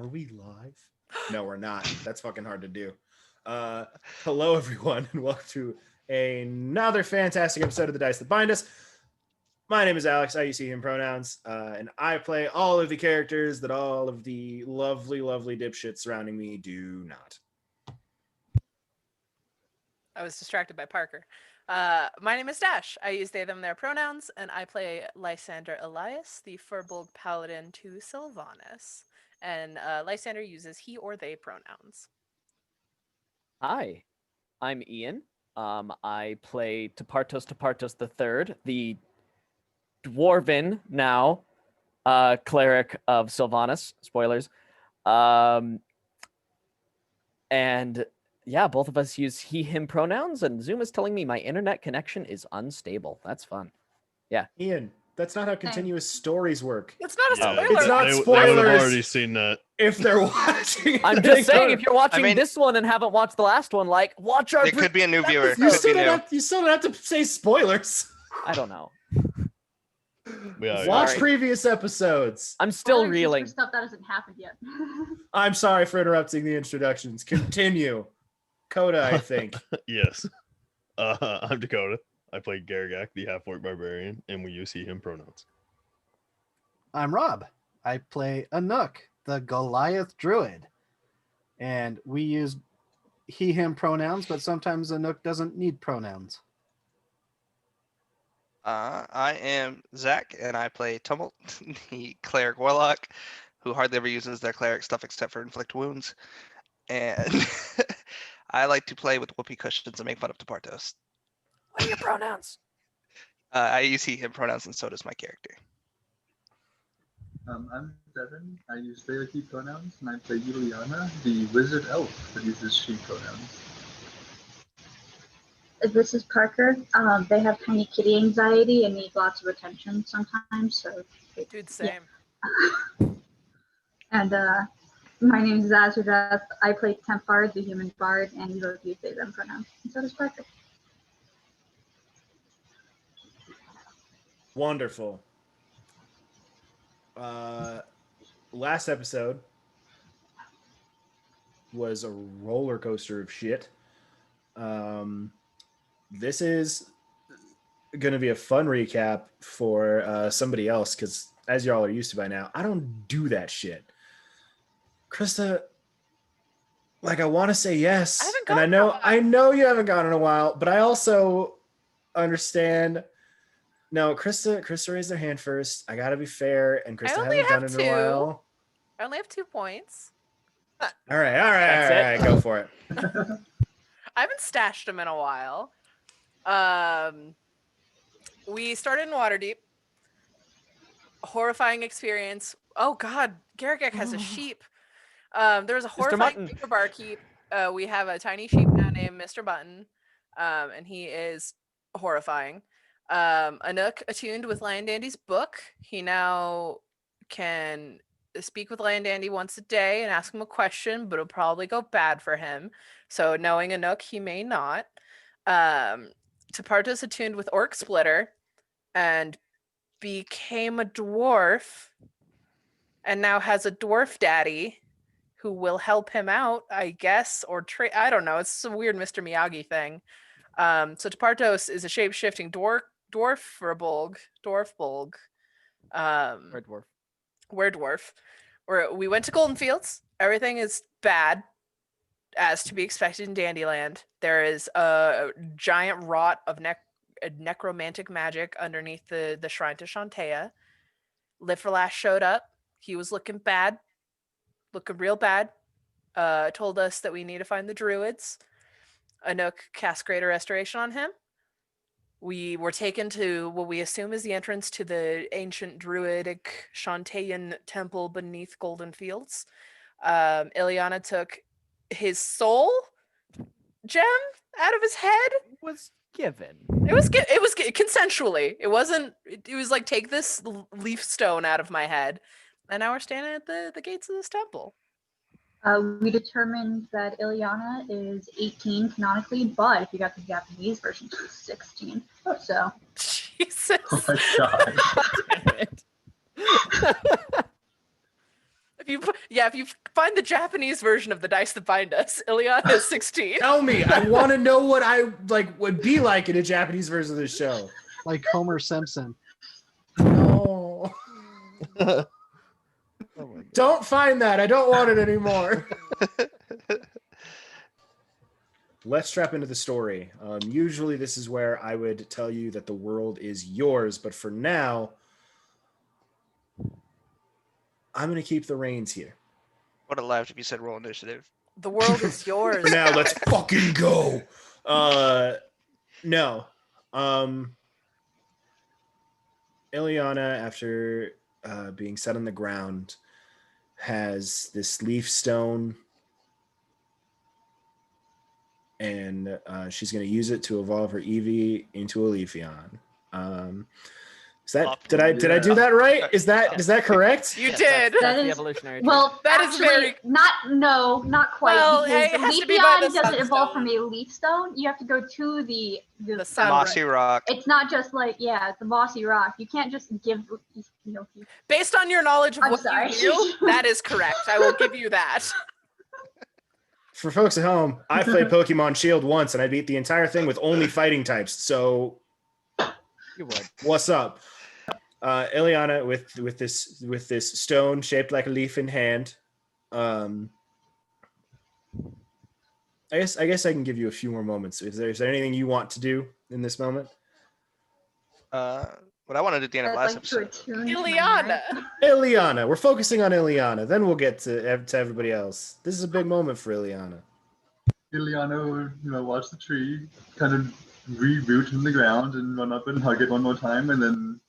Are we live? No, we're not. That's fucking hard to do. Hello, everyone, and welcome to another fantastic episode of The Dice That Bind Us. My name is Alex. I use he, him pronouns, and I play all of the characters that all of the lovely, lovely dipshits surrounding me do not. I was distracted by Parker. My name is Dash. I use they, them, their pronouns, and I play Lysander Elias, the Furbolg Paladin to Sylvanas. And Lysander uses he or they pronouns. Hi, I'm Ian. I play Tepartos III, the dwarven now cleric of Sylvanas. Spoilers. And yeah, both of us use he, him pronouns, and Zoom is telling me my internet connection is unstable. That's fun. Yeah. Ian, that's not how continuous stories work. It's not a spoiler. It's not spoilers. They would have already seen that. If they're watching, I'm just saying, if you're watching this one and haven't watched the last one, like, watch our... It could be a new viewer. You still don't have to say spoilers. I don't know. Watch previous episodes. I'm still reeling. Stuff that hasn't happened yet. I'm sorry for interrupting the introductions. Continue. Coda, I think. Yes. I'm Dakota. I play Garagak, the half-orc barbarian, and we use he, him pronouns. I'm Rob. I play Anook, the Goliath druid. And we use he, him pronouns, but sometimes Anook doesn't need pronouns. I am Zach, and I play Tumult, the cleric warlock, who hardly ever uses their cleric stuff except for inflict wounds. And I like to play with whoopee cushions and make fun of Tepartos. What are your pronouns? I use he, him pronouns, and so does my character. I'm Devin. I use they, he pronouns, and I play Ileana, the wizard elf that uses she pronouns. This is Parker. They have tiny kitty anxiety and need lots of attention sometimes. So, Dude, same. Yeah. And my name is Azurath. I play Tempard, the human bard, and we both use they, them pronouns. And so does Parker. Wonderful. Last episode was a roller coaster of shit. This is going to be a fun recap for somebody else, because as y'all are used to by now, I don't do that shit. Krista, like, I want to say yes, and I know you haven't gone in a while, but I also understand. No, Krista raised her hand first. I gotta be fair, and Krista hasn't done it in a while. I only have 2 points. All right, go for it. I haven't stashed them in a while. We started in Waterdeep. Horrifying experience. Oh God, Garagak has a sheep. There was a horrifying thing for barkeep. We have a tiny sheep now named Mr. Button, and he is horrifying. Anook attuned with Lion Dandy's book. He now can speak with Lion Dandy once a day and ask him a question, but it'll probably go bad for him. So knowing Anook, he may not. Tepartos attuned with Orc Splitter and became a dwarf, and now has a dwarf daddy who will help him out, I guess, or I don't know. It's some weird Mr. Miyagi thing. So Tepartos is a shape-shifting dwarf Furbolg. Were-dwarf. We went to Golden Fields. Everything is bad, as to be expected in Dandyland. There is a giant rot of necromantic magic underneath the shrine to Shantea. Liverlash showed up. He was looking bad. Looking real bad. Told us that we need to find the Druids. Anook cast Greater Restoration on him. We were taken to what we assume is the entrance to the ancient druidic Shantaean temple beneath Golden Fields. Ileana took his soul gem out of his head. Was given. It was consensually. It wasn't. It was like, take this leaf stone out of my head, and now we're standing at the gates of this temple. We determined that Ileana is 18 canonically, but if you got the Japanese version, she's 16. So. Jesus. Oh my God. if you find the Japanese version of the Dice That Bind Us, Ileana is 16. Tell me, I want to know what I would be like in a Japanese version of the show. Like Homer Simpson. No. Oh my God. Don't find that. I don't want it anymore. Let's strap into the story. Usually this is where I would tell you that the world is yours, but for now, I'm going to keep the reins here. Would have laughed if you said roll initiative. The world is yours. For now, let's fucking go. No. Ileana, after being set on the ground, has this leaf stone, and she's going to use it to evolve her Eevee into a Leafeon. Is that did I do that right? Is that correct? You Yes, did. That's That the is- evolutionary tree. Well, That is actually, very- not quite. Well, because it has the to be by the Leafeon doesn't evolve sunstone. from a leaf stone. You have to go to the sun. Mossy rock. It's not just like, it's a mossy rock. You can't just give, Based on your knowledge of I'm what sorry. you do, that is correct. I will give you that. For folks at home, I played Pokemon Shield once, and I beat the entire thing with only fighting types. So, You would. what's up? Ileana with this stone shaped like a leaf in hand. I guess I can give you a few more moments. Is there anything you want to do in this moment? What I wanted to do at the end of last episode. Ileana. Ileana, we're focusing on Ileana. Then we'll get to everybody else. This is a big moment for Ileana. Ileana would, watch the tree, kind of reboot in the ground and run up and hug it one more time, and then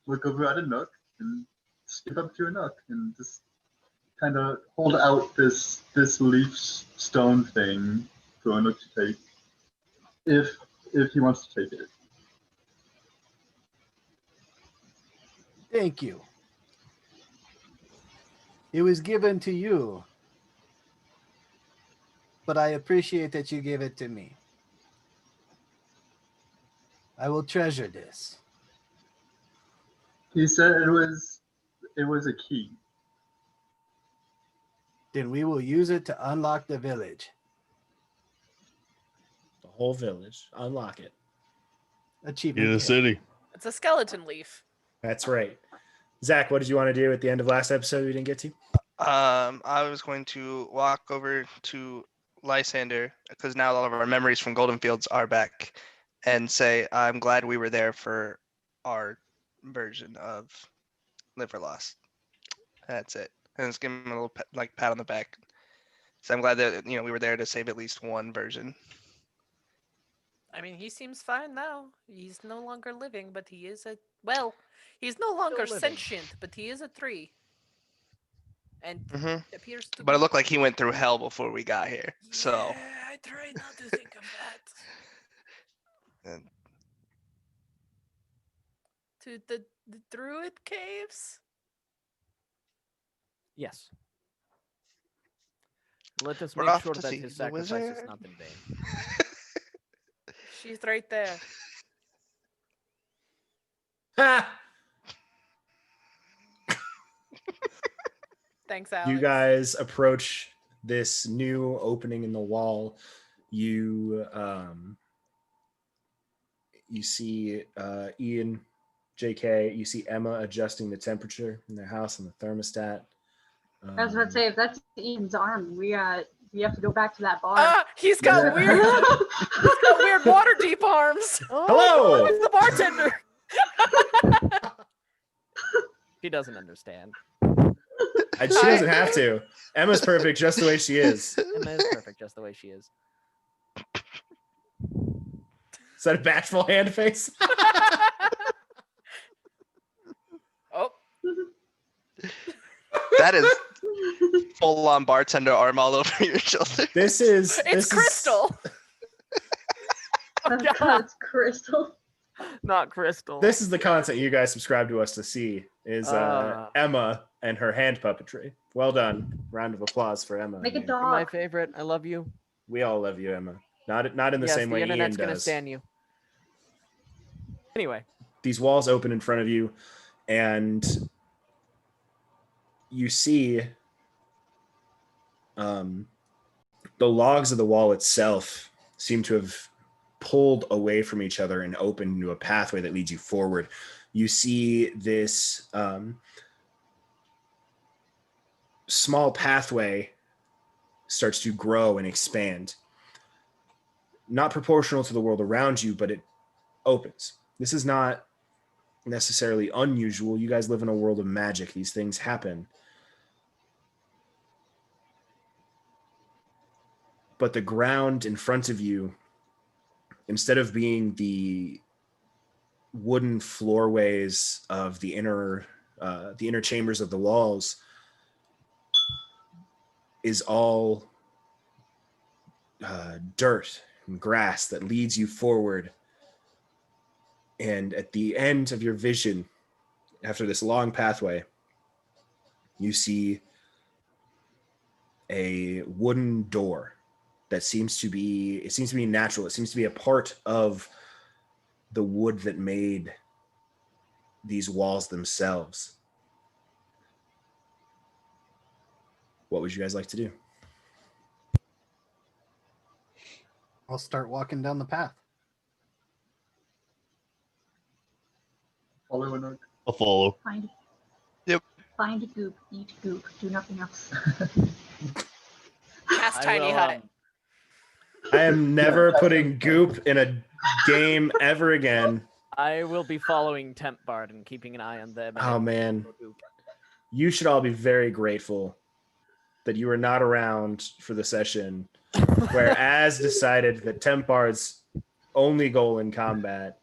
look over at a Nook and skip up to a Nook and just kind of hold out this leaf stone thing for a Nook to take, if he wants to take it. Thank you. It was given to you, but I appreciate that you gave it to me. I will treasure this. He said it was a key. Then we will use it to unlock the village. The whole village. Unlock it. Achievement. In the gift. city. It's a skeleton leaf. That's right. Zach, what did you want to do at the end of last episode we didn't get to? I was going to walk over to Lysander, because now all of our memories from Golden Fields are back, and say, I'm glad we were there for our version of Live or Lost. That's it. And just give him a little pat on the back. So I'm glad that we were there to save at least one version. I mean, he seems fine now. He's no longer living, but he is he's no longer living. sentient, but he is a tree. And hmm appears to But it be- looked like he went through hell before we got here. So Yeah, I try not to think of that. And- To the Druid caves? Yes. Let us We're make off sure to that see his the sacrifice is wizard. not in vain. She's right there. Ha! Thanks, Alex. You guys approach this new opening in the wall. You see Ian, JK. You see Emma adjusting the temperature in their house and the thermostat. I was about to say, if that's Ian's arm, we have to go back to that bar. Ah, he's got weird water deep arms. Hello! It's the bartender. He doesn't understand. She doesn't have to. Emma's perfect just the way she is. Emma is perfect just the way she is. Is that a bashful hand face? Oh, that is full on bartender arm all over your shoulder. it's Crystal. That's Crystal. Not Crystal. This is the content you guys subscribe to us to see. Is Emma and her hand puppetry. Well done. Round of applause for Emma. Make a here. You're my dog. favorite. I love you. We all love you, Emma. Not in the Yes, same way Ian internet's gonna does. stand you. Anyway, These walls open in front of you, and you see the logs of the wall itself seem to have pulled away from each other and opened into a pathway that leads you forward. You see this small pathway starts to grow and expand. Not proportional to the world around you, but it opens. This is not necessarily unusual. You guys live in a world of magic. These things happen. But the ground in front of you, instead of being the wooden floorways of the inner chambers of the walls, is all dirt and grass that leads you forward. And at the end of your vision, after this long pathway, you see a wooden door that seems to be natural. It seems to be a part of the wood that made these walls themselves. What would you guys like to do? I'll start walking down the path. Follow Anuk. I'll follow. Find. Yep. Find goop, eat goop, do nothing else. Cast tiny hut. I am never putting goop in a game ever again. I will be following Temp Bard and keeping an eye on them. Oh man, you should all be very grateful that you were not around for the session where Az decided that Temp Bard's only goal in combat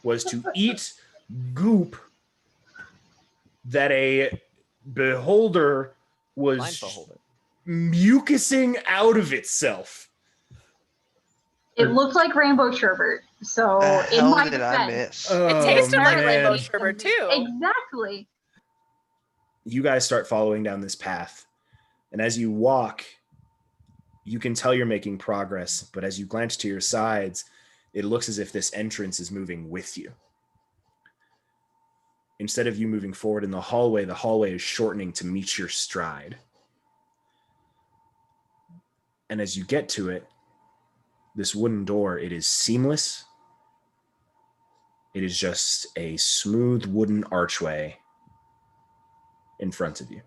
was to eat goop that a beholder was Blind beholder. mucusing out of itself. It looked like rainbow sherbet, so The in hell my did I defense, miss? It tasted like man. rainbow sherbet too. exactly. You guys start following down this path. And as you walk, you can tell you're making progress. But as you glance to your sides, it looks as if this entrance is moving with you. Instead of you moving forward in the hallway is shortening to meet your stride. And as you get to it, this wooden door, it is seamless. It is just a smooth wooden archway in front of you.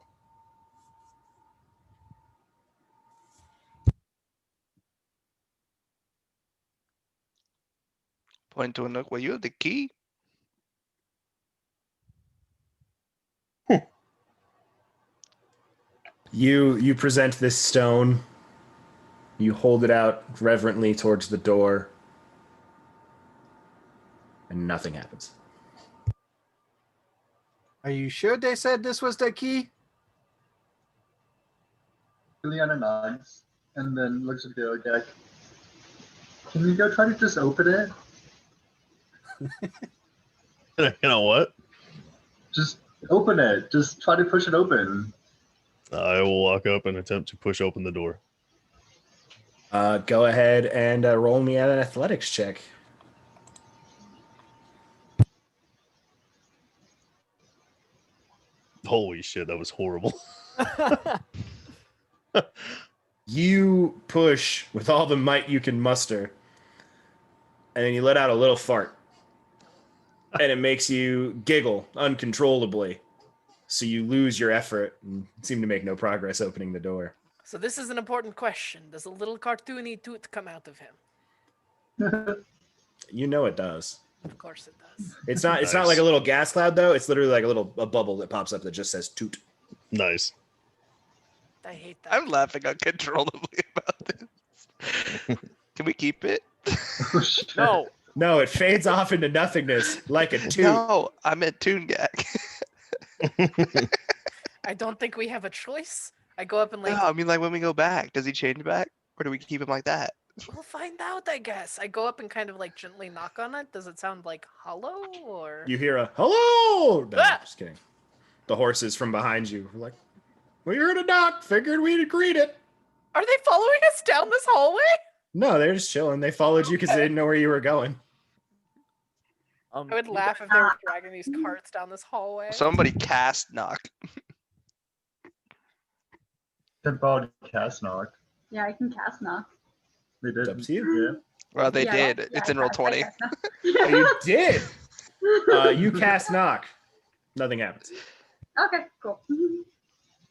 Point to Anuk. Well, you have the key. You present this stone. You hold it out reverently towards the door. And nothing happens. Are you sure they said this was the key? Liliana nods and then looks at Garagak. Can you go try to just open it? You know what? Just open it. Just try to push it open. I will walk up and attempt to push open the door. Go ahead and roll me an athletics check. Holy shit, that was horrible. You push with all the might you can muster, and then you let out a little fart. And it makes you giggle uncontrollably. So you lose your effort and seem to make no progress opening the door. So this is an important question. Does a little cartoony tooth come out of him? You know it does. Of course it does. It's not Nice. like a little gas cloud though. It's literally like a bubble that pops up that just says toot. Nice. I hate that. I'm laughing uncontrollably about this. Can we keep it? Oh, shit. No. No, it fades off into nothingness like a toot. No, I meant Toon Gag. I don't think we have a choice. I go up and like, No, I mean like when we go back, does he change back? Or do we keep him like that? we'll find out, I guess. I go up and kind of like gently knock on it. Does it sound like hollow or? You hear a hello. No, Ah! just kidding. The horses from behind you are like, we heard a knock. Figured we'd greet it. Are they following us down this hallway? No, they're just chilling. They followed you because they didn't know where you were going. I would laugh if they were dragging these carts down this hallway. Somebody cast knock. Temporal cast knock. Yeah, I can cast knock. They did. It's up to you. Yeah. Well, they Yeah, did. yeah, It's in I roll cast- I 20. cast knock. Oh, you did. You cast knock. Nothing happens. Okay, cool.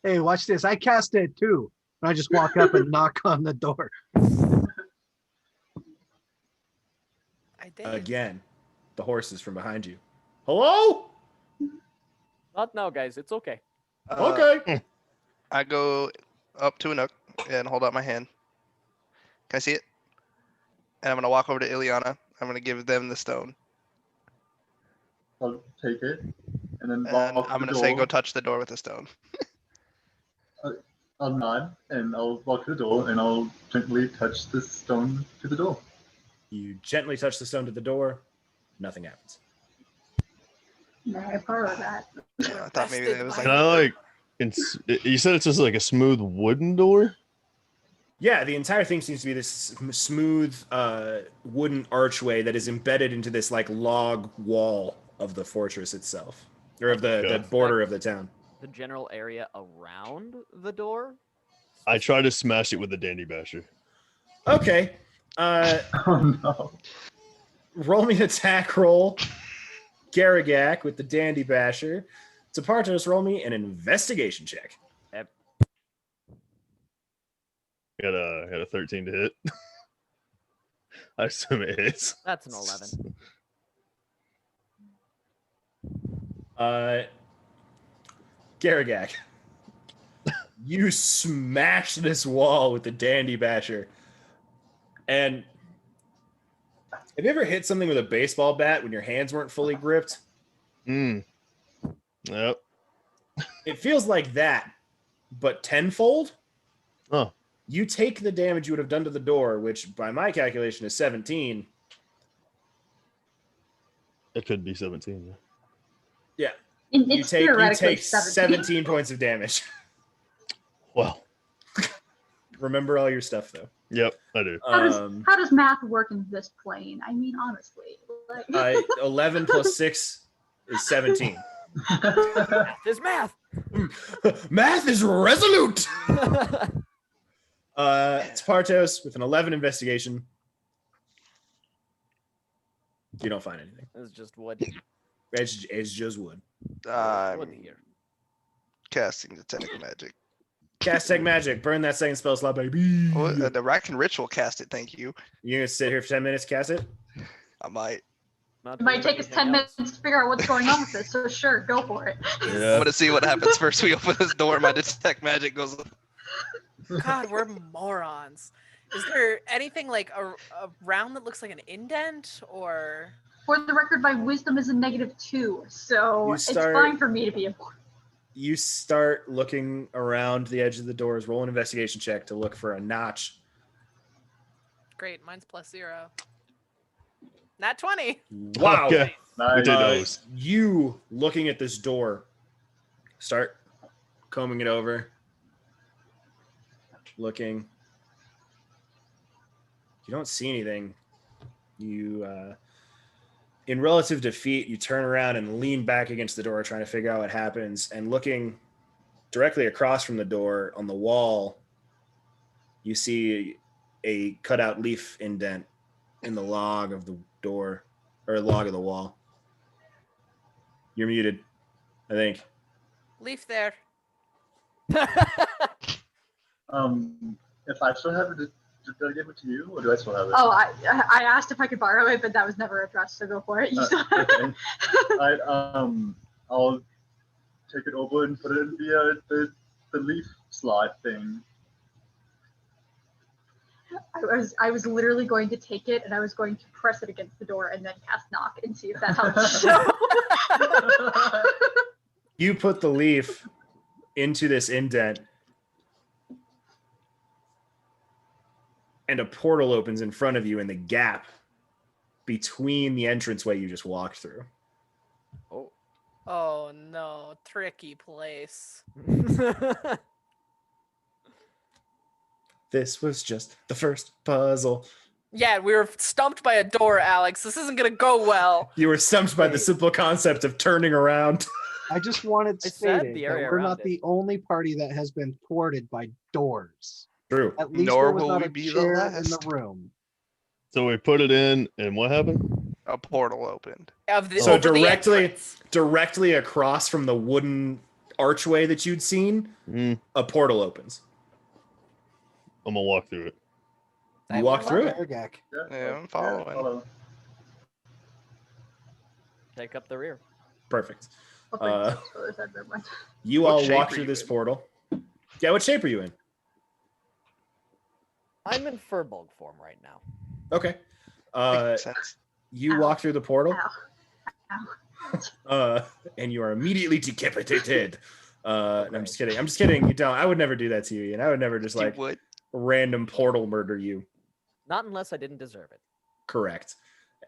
Hey, watch this. I cast it too. And I just walk up and knock on the door. I did. Again, the horses from behind you. Hello? Not now, guys. It's okay. Okay. I go up to a nook and hold out my hand. Can I see it? And I'm gonna walk over to Ileana. I'm gonna give them the stone. I'll take it and then And walk I'm to the gonna say, go door. touch the door with the stone. I'll nod and I'll walk to the door and I'll gently touch the stone to the door. You gently touch the stone to the door. Nothing happens. May I borrow that? I thought maybe it was Can I like? You said it's just like a smooth wooden door. Yeah, the entire thing seems to be this smooth wooden archway that is embedded into this like log wall of the fortress itself, or of the Okay. border of the town. The general area around the door. I try to smash it with the dandy basher. Okay. Oh no. Roll me an attack roll. Garagak with the dandy basher. Tapartos, roll me an investigation check. Got a 13 to hit. I assume it hits. That's an 11. Garagak, you smash this wall with the dandy basher. And have you ever hit something with a baseball bat when your hands weren't fully gripped? Mm. Yep. It feels like that, but tenfold. Oh. You take the damage you would have done to the door, which by my calculation is 17. It could be 17. Yeah. It's You theoretically take 17 points of damage. Well. Remember all your stuff though. Yep, I do. How does math work in this plane? I mean, honestly. Like... 11 plus 6 is 17. There's math. Math is resolute. Spartos with an 11 investigation. You don't find anything. It's just wood. It's just wood. Wood I'm here. casting detect magic. Cast Tech Magic. Burn that second spell slot, baby. Oh, the Rack and Ritual cast it. Thank you. You're gonna sit here for 10 minutes, cast it? I might. Not It might doing take us anything 10 else. minutes to figure out what's going on with this, so sure, go for it. I'm Yeah. gonna see what happens first. We open this door. My detect magic goes. God, we're morons. Is there anything like around that looks like an indent or? For the record, my wisdom is a -2, so You it's start- fine for me to be a You start looking around the edge of the doors. Roll an investigation check to look for a notch. Great, mine's +0. Nat 20. Wow. Okay. Nice. We did those. You looking at this door, start combing it over, looking. You don't see anything. You, in relative defeat, you turn around and lean back against the door, trying to figure out what happens. And looking directly across from the door on the wall, you see a cutout leaf indent in the log of the door, or log of the wall. You're muted, I think. Leaf there. If I still have it, did I give it to you, or do I still have it? Oh, I asked if I could borrow it, but that was never addressed, so go for it. You still have Okay. I'll take it over and put it in the leaf slot thing. I was literally going to take it and I was going to press it against the door and then cast knock and see if that helps. You put the leaf into this indent, and a portal opens in front of you in the gap between the entranceway you just walked through. Oh. Oh no, tricky place. This was just the first puzzle. Yeah, we were stumped by a door, Alex. This isn't gonna go well. You were stumped by the simple concept of turning around. I just wanted I said stated the that area we're around not it. the only party that has been thwarted by doors. True. At least Nor there was will not we a be the chair in the last. room. So we put it in, and what happened? A portal opened. Of the, So over the directly- entrance. Directly across from the wooden archway that you'd seen, Mm, a portal opens. I'm gonna walk through it. You walk through it. Aragak. Yeah, I'm following. follow. Take up the rear. Perfect. I'll bring Uh, six photos of everyone. You What all shape walk are through you this in? portal. Yeah, what shape are you in? I'm in Furbolg form right now. Okay. Makes sense. You Ow. walk through the portal, Ow. and you are immediately decapitated. No, I'm just kidding. I'm just kidding. You don't. I would never do that to you, and I would never just You like would. random portal murder you. Not unless I didn't deserve it. Correct.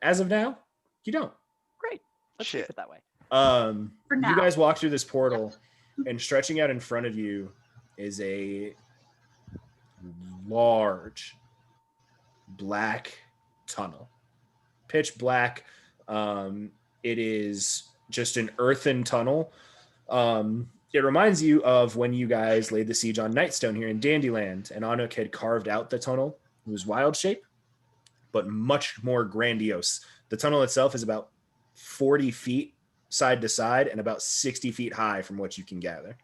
As of now, you don't. Great. Let's keep Shit. it that way. For You now. guys walk through this portal, and stretching out in front of you is a large black tunnel, pitch black. It is just an earthen tunnel. It reminds you of when you guys laid the siege on Nightstone here in Dandyland, and Anuk had carved out the tunnel. It was wild shape, but much more grandiose. The tunnel itself is about 40 feet side to side and about 60 feet high from what you can gather.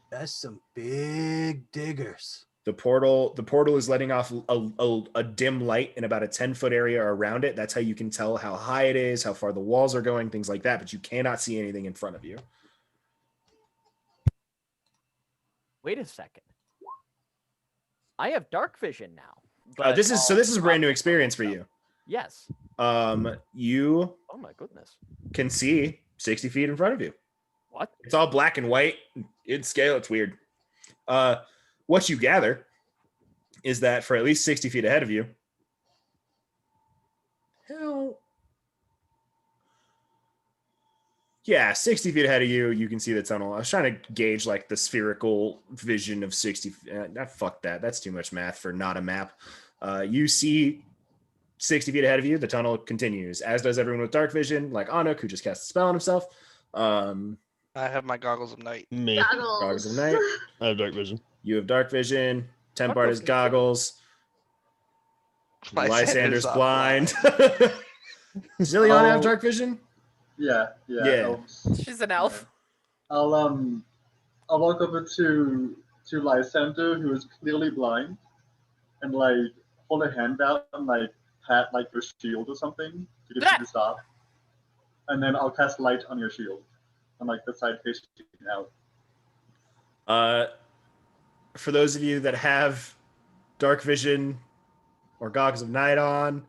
That's some big diggers. The portal is letting off a dim light in about a 10-foot area around it. That's how you can tell how high it is, how far the walls are going, things like that, but you cannot see anything in front of you. Wait a second. I have dark vision now. This is a brand new experience for you. Yes. You Oh my goodness. can see 60 feet in front of you. What? It's all black and white. In scale, it's weird. What you gather is that for at least 60 feet ahead of you, yeah, 60 feet ahead of you, you can see the tunnel. I was trying to gauge like the spherical vision of 60. Fuck that. That's too much math for not a map. You see 60 feet ahead of you, the tunnel continues, as does everyone with dark vision, like Anuk, who just cast a spell on himself. I have my goggles of night. Me. Goggles of night. I have dark vision. You have dark vision. Tempart What has the- goggles. Lysander's not blind. Does Zillion have Oh. dark vision? Yeah. Yeah. elves. She's an elf. I'll walk over to Lysander, who is clearly blind, and like hold a hand out and like pat like your shield or something to get you to stop. And then I'll cast light on your shield, on like the side facing out. For those of you that have dark vision or goggles of night on,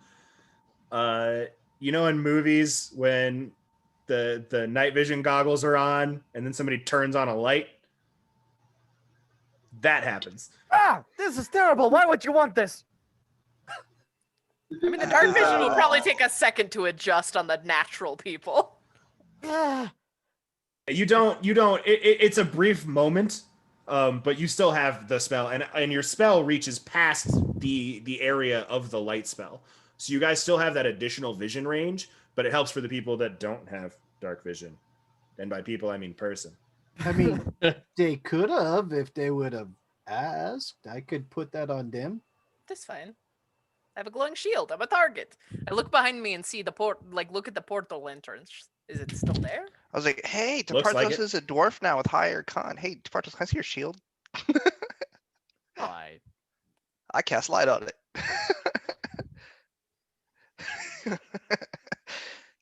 you know, in movies when the night vision goggles are on and then somebody turns on a light, that happens. Ah, this is terrible. Why would you want this? I mean, the dark vision will probably take a second to adjust on the natural people. Ah, You don't. It's a brief moment, but you still have the spell, and your spell reaches past the area of the light spell. So you guys still have that additional vision range, but it helps for the people that don't have dark vision. And by people, I mean person. I mean, they could have if they would have asked. I could put that on them. That's fine. I have a glowing shield. I'm a target. I look behind me and see the look at the portal entrance. Is it still there? I was like, hey, Looks like Tepartos it. is a dwarf now with higher con. Hey, Tepartos, can I see your shield? I I cast light on it.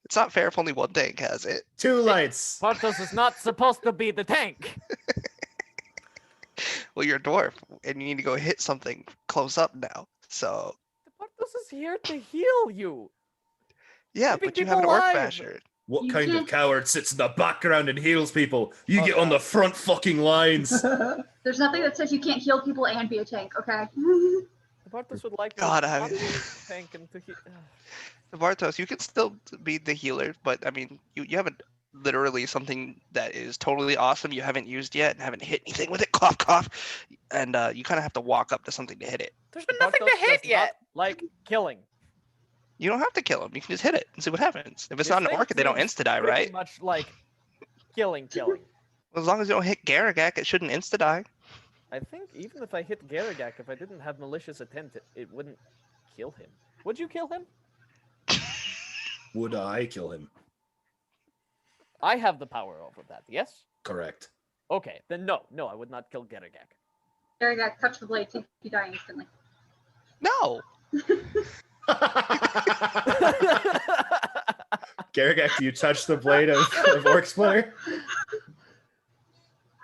It's not fair if only one tank has it. 2 lights. Portos is not supposed to be the tank. Well, you're a dwarf, and you need to go hit something close up now. So, Portos is here to heal you. yeah, Keeping but you have an people orc alive. basher. What You kind of can't- coward sits in the background and heals people? You Oh, get on no. the front fucking lines. There's nothing that says you can't heal people and be a tank, okay? Portos would like God, to I- not be the tank and to heal. Bartos, you can still be the healer, but I mean, you haven't literally something that is totally awesome you haven't used yet and haven't hit anything with it. Cough, cough. And you kind of have to walk up to something to hit it. There's been nothing Portos to hit does yet. not like killing. You don't have to kill them. You can just hit it and see what happens. If it's This not an thing orc, they don't seems insta die, pretty right? Much like Killing. As long as you don't hit Garagak, it shouldn't insta-die. I think even if I hit Garagak, if I didn't have malicious intent, it wouldn't kill him. Would you kill him? Would I kill him? I have the power over that, yes? Correct. Okay, then no, I would not kill Garagak. Garagak, touch the blade, you die instantly. No. Garagak, do you touch the blade of Orc Splinter?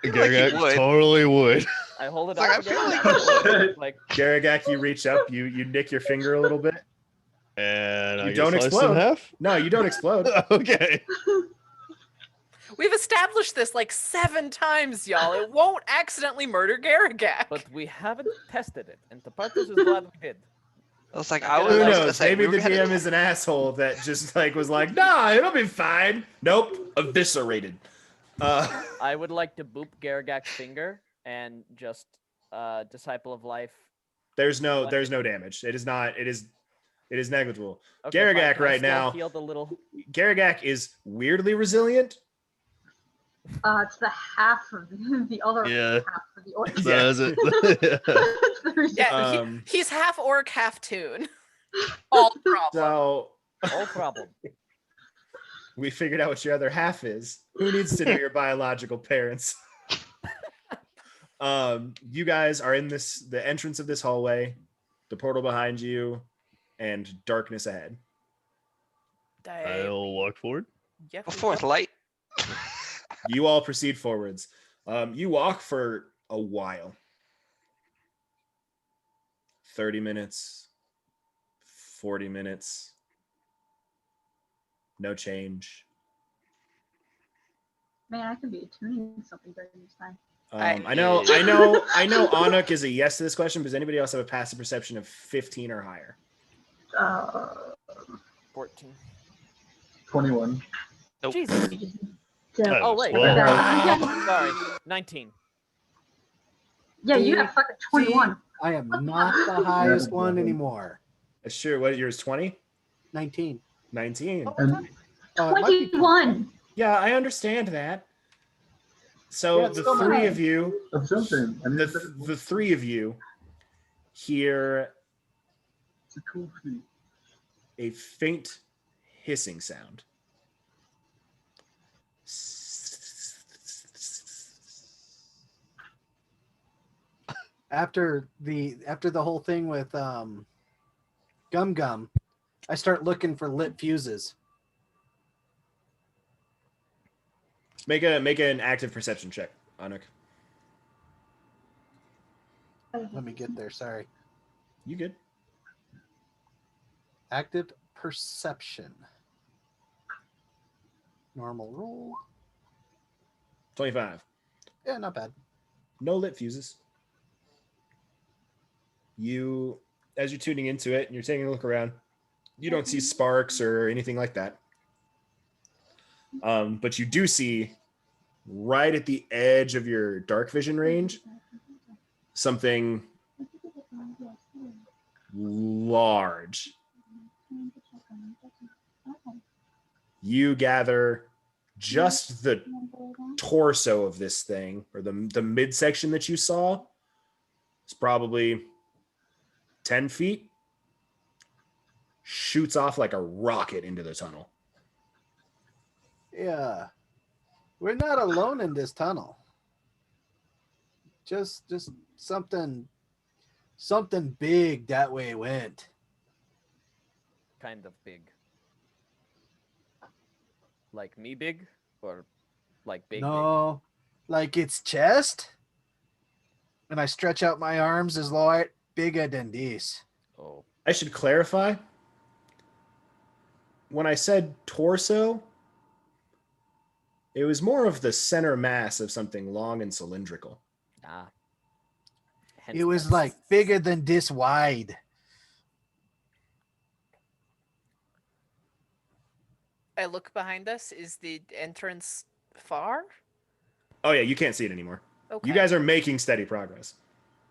Garagak would. totally would. I hold it It's like, out. I feel again, like you would. like Garagak, you reach up, you nick your finger a little bit. And You I don't get sliced explode. in half? No, you don't explode. Okay. We've established this like 7 times, y'all. It won't accidentally murder Garagak. but we haven't tested it, and Tapartos is glad we did. I was like, Who I was Who gonna knows? say, Maybe we the were DM gonna- is an asshole that just like was like, nah, it'll be fine. Nope, eviscerated. I would like to boop Garagak's finger and just Disciple of Life. There's no damage. It is negligible. Okay, Garagak fine. Can I right still now- heal the little. Garagak is weirdly resilient. It's the half of the other Yeah. half of the orc. Yeah. That is it. It's very Yeah, Um, he's half orc, half toon. All problem. So No problem. we figured out what your other half is. Who needs to know your biological parents? You guys are in the entrance of this hallway, the portal behind you, and darkness ahead. I'll walk forward. Yeah, A fourth light. You all proceed forwards. You walk for a while. 30 minutes, 40 minutes. No change. Man, I could be tuning something during this time. I know Anuk is a yes to this question. But does anybody else have a passive perception of 15 or higher? 14. 21. Nope. Jesus. Yeah. Oh wait. Wow. Sorry. 19. Yeah, you have fucking 21. I am not the highest one anymore. Sure. What yours? 20? 19. 19. And It might be 21. Yeah, I understand that. So Yeah, it's the still three nice. of you, of something. I mean, the three of you, hear it's a cool feat. a faint hissing sound. After the whole thing with Gum Gum, I start looking for lit fuses. Make an active perception check, Anuk. Let me get there. Sorry. You good? Active perception. Normal roll. 25. Yeah, not bad. No lit fuses. You, as you're tuning into it and you're taking a look around, you don't see sparks or anything like that. But you do see right at the edge of your dark vision range something large. You gather just the torso of this thing, or the midsection that you saw. It's probably 10 feet. Shoots off like a rocket into the tunnel. Yeah. We're not alone in this tunnel. Just something big that way went. Kind of big. Like me big? Or like big? No, like its chest. And I stretch out my arms as large, bigger than this. Big? Oh. I should clarify. When I said torso, it was more of the center mass of something long and cylindrical. Ah. It was like bigger than this wide. I look behind us. Is the entrance far? Oh yeah, you can't see it anymore. Okay. You guys are making steady progress.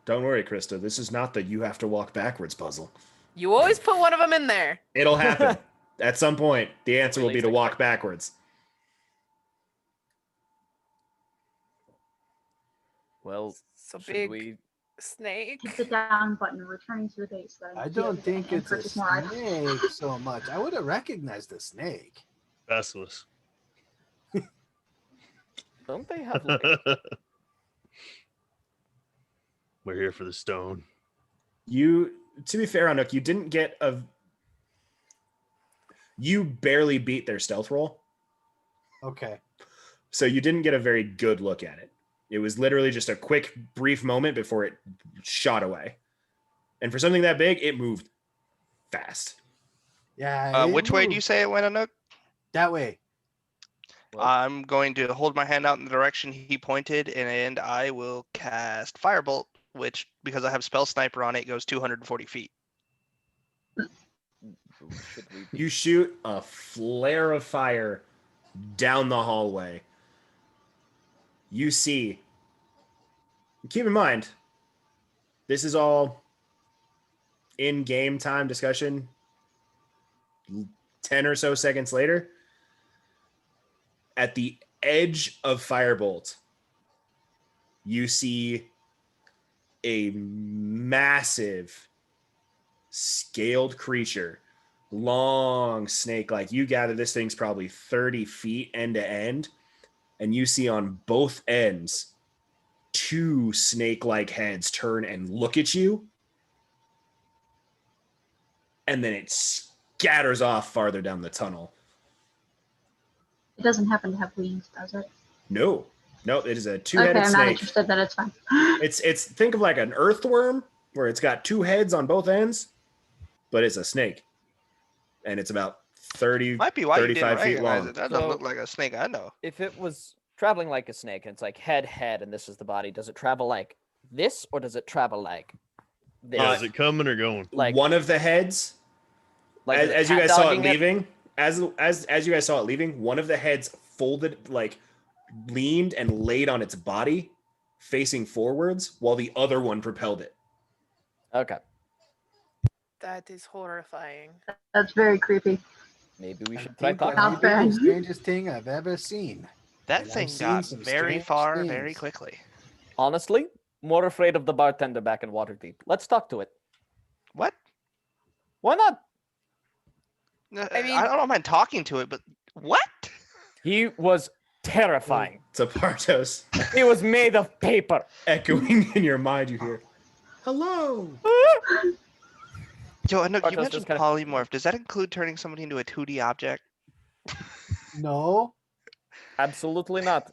Don't worry, Krista. This is not the you have to walk backwards puzzle. You always put one of them in there. It'll happen. At some point, the answer will be to Release the walk card. backwards. Well, So should big we? snake. Keep the down button, returning to the base. Letting I you heal don't again think and it's a purchase more items. snake so much. I would have recognized the snake. Basilisk. Don't they have like? We're here for the stone. You, to be fair, Anuk, you didn't get a. You barely beat their stealth roll, Okay. so you didn't get a very good look at it. It was literally just a quick, brief moment before it shot away. And for something that big, it moved fast. Yeah. Which way do you moved. say it went, Anuk? That way. Well, I'm going to hold my hand out in the direction he pointed, and I will cast Firebolt, which, because I have Spell Sniper on it, goes 240 feet. should we? You shoot a flare of fire down the hallway. You see, keep in mind, this is all in-game time discussion. 10 or so seconds later, at the edge of Firebolt, you see a massive scaled creature, long snake-like. You gather this thing's probably 30 feet end to end, and you see on both ends 2 snake-like heads turn and look at you, and then it scatters off farther down the tunnel. It doesn't happen to have wings, does it? No, it is a Okay, two-headed I'm not snake. interested. Then it's fine. It's think of like an earthworm where it's got 2 heads on both ends, but it's a snake, and it's about 30, Might be why you didn't 35 feet recognize long. it. That doesn't So- look like a snake I know. If it was traveling like a snake and it's like head, and this is the body, does it travel like this or does it travel like this? Yeah, is it coming or going? Like One of the heads, like as you guys saw it leaving, as you guys saw it leaving, one of the heads folded, like leaned and laid on its body, facing forwards, while the other one propelled it. Okay, That is horrifying. That's very creepy. maybe we I should try think that talking. Not might be bad. the strangest thing I've ever seen. That And I've thing seen got some very strange far very things. quickly. Honestly, more afraid of the bartender back in Waterdeep. Let's talk to it. What? Why not? I mean- don't mind talking to it, but what? He was terrifying. To Partos, He was made of paper. echoing in your mind, you hear, "Hello." Yo, I know you Bartos mentioned just kinda- polymorph. Does that include turning somebody into a 2D object? No. Absolutely not.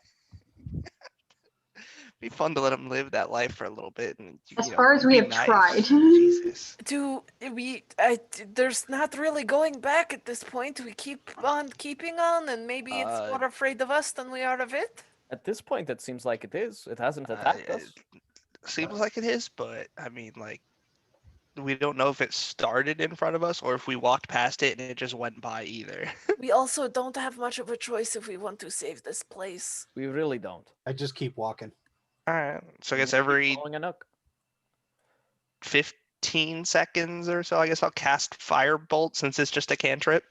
Be fun to let him live that life for a little bit. And, As you know, far as we be have nice. tried. Jesus. There's not really going back at this point. We keep on keeping on, and maybe it's Uh, more afraid of us than we are of it. At this point, it seems like it is. It hasn't attacked us. It seems like it is, but I mean, like, we don't know if it started in front of us or if we walked past it and it just went by either. We also don't have much of a choice if we want to save this place. We really don't. I just keep walking. All right. So I We guess keep every following a nook. 15 seconds or so, I guess I'll cast Firebolt since it's just a cantrip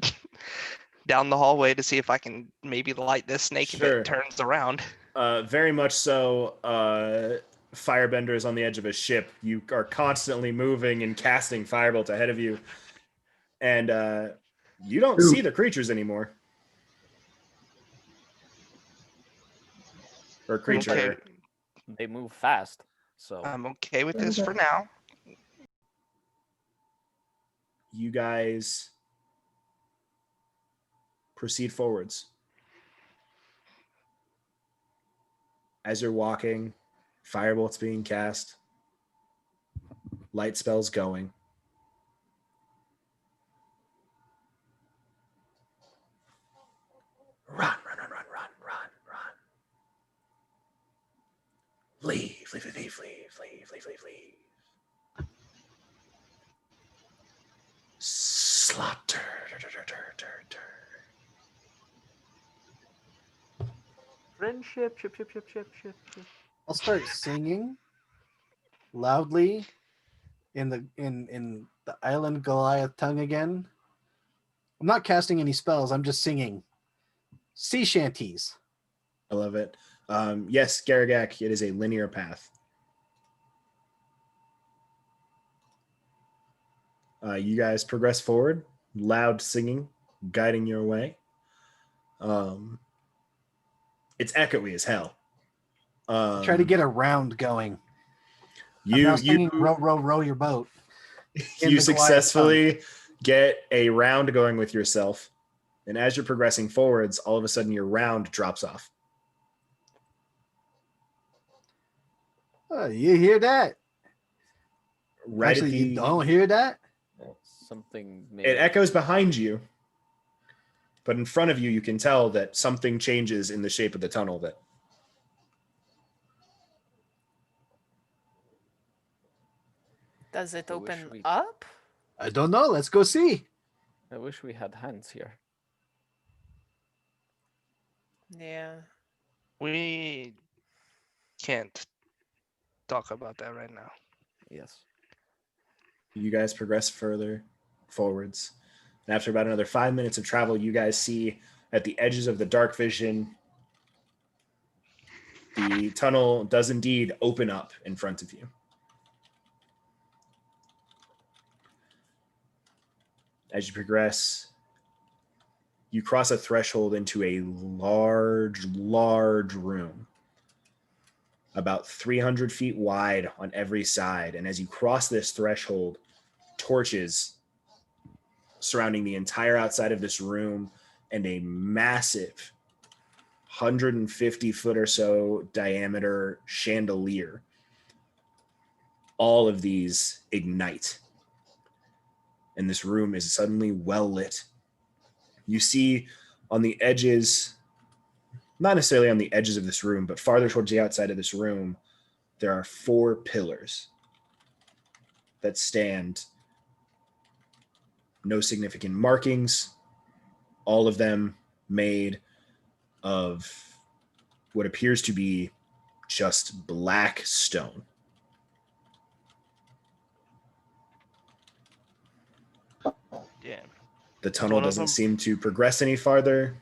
down the hallway to see if I can maybe light this snake if Sure. it turns around. Very much so. Firebender is on the edge of a ship. You are constantly moving and casting Firebolt ahead of you, and you don't see the creatures anymore. Or creature. Okay. They move fast. So I'm okay with this for now. You guys proceed forwards. As you're walking, Firebolt's being cast, light spells going. Run. Leave. Slaughter. friendship, ship. I'll start singing loudly in the island Goliath tongue again. I'm not casting any spells. I'm just singing sea shanties. I love it. Yes, Garagak, it is a linear path. You guys progress forward, loud singing, guiding your way. It's echoey as hell. Try to get a round going. I'm you now singing row, row, row your boat. in you the Goliath successfully get a round going with yourself, and as you're progressing forwards, all of a sudden your round drops off. Oh, you hear that? Right Actually, at the, you don't hear that? Something it made echoes behind you, but in front of you, you can tell that something changes in the shape of the tunnel. That Does it I wish open we- up? I don't know. Let's go see. I wish we had hands here. Yeah. We can't talk about that right now. Yes. you guys progress further forwards, and after about another 5 minutes of travel, you guys see at the edges of the dark vision, the tunnel does indeed open up in front of you. As you progress, you cross a threshold into a large, large room, about 300 feet wide on every side. And as you cross this threshold, torches surrounding the entire outside of this room and a massive 150 foot or so diameter chandelier. All of these ignite, and this room is suddenly well lit. You see on the edges, not necessarily on the edges of this room, but farther towards the outside of this room, there are 4 pillars that stand. No significant markings, all of them made of what appears to be just black stone. Yeah. The tunnel one of doesn't them- seem to progress any farther.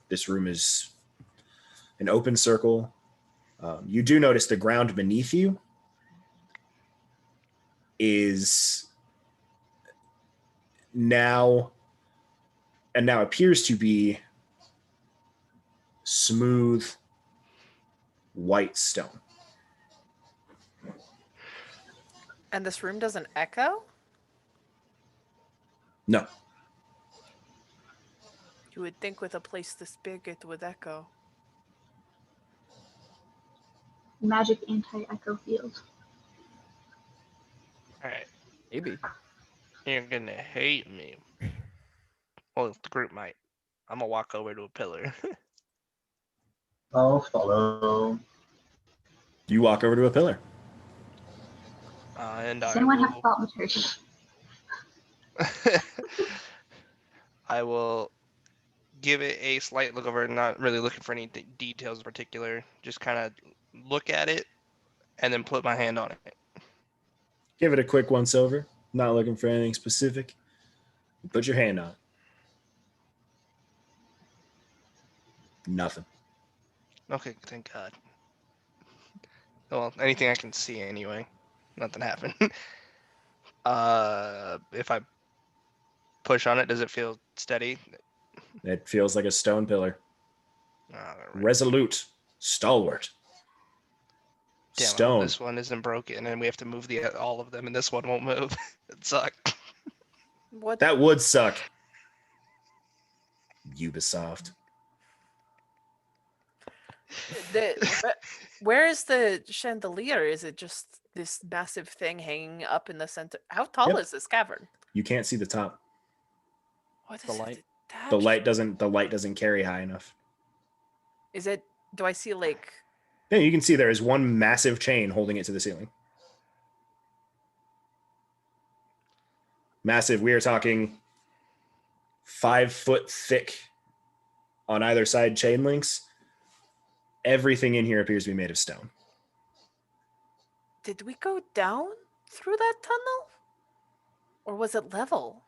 This room is an open circle. You do notice the ground beneath you is now appears to be smooth white stone. And this room doesn't echo? No, You would think with a place this big it would echo. Magic anti-echo field. All right. Maybe. You're gonna hate me. Well, the group might. I'm gonna walk over to a pillar. I'll follow. you walk over to a pillar. And Does I anyone have will, thought material? I will give it a slight look over, not really looking for any details in particular. Just kind of look at it and then put my hand on it. Give it a quick once over. Not looking for anything specific. You put your hand on it. Nothing. Okay, thank God. Well, anything I can see anyway. Nothing happened. If I push on it, does it feel steady? It feels like a stone pillar. All right. Resolute. Stalwart. Damn, I hope Stone. this one isn't broken, and we have to move all of them, and this one won't move. It sucks. What? That would suck. Ubisoft. Where is the chandelier? Is it just this massive thing hanging up in the center? How tall Yep. is this cavern? You can't see the top. What The is light. it attached? The light doesn't carry high enough. Is it? Do I see like? Yeah, you can see there is one massive chain holding it to the ceiling. Massive. We are talking 5 foot thick on either side chain links. Everything in here appears to be made of stone. Did we go down through that tunnel, or was it level?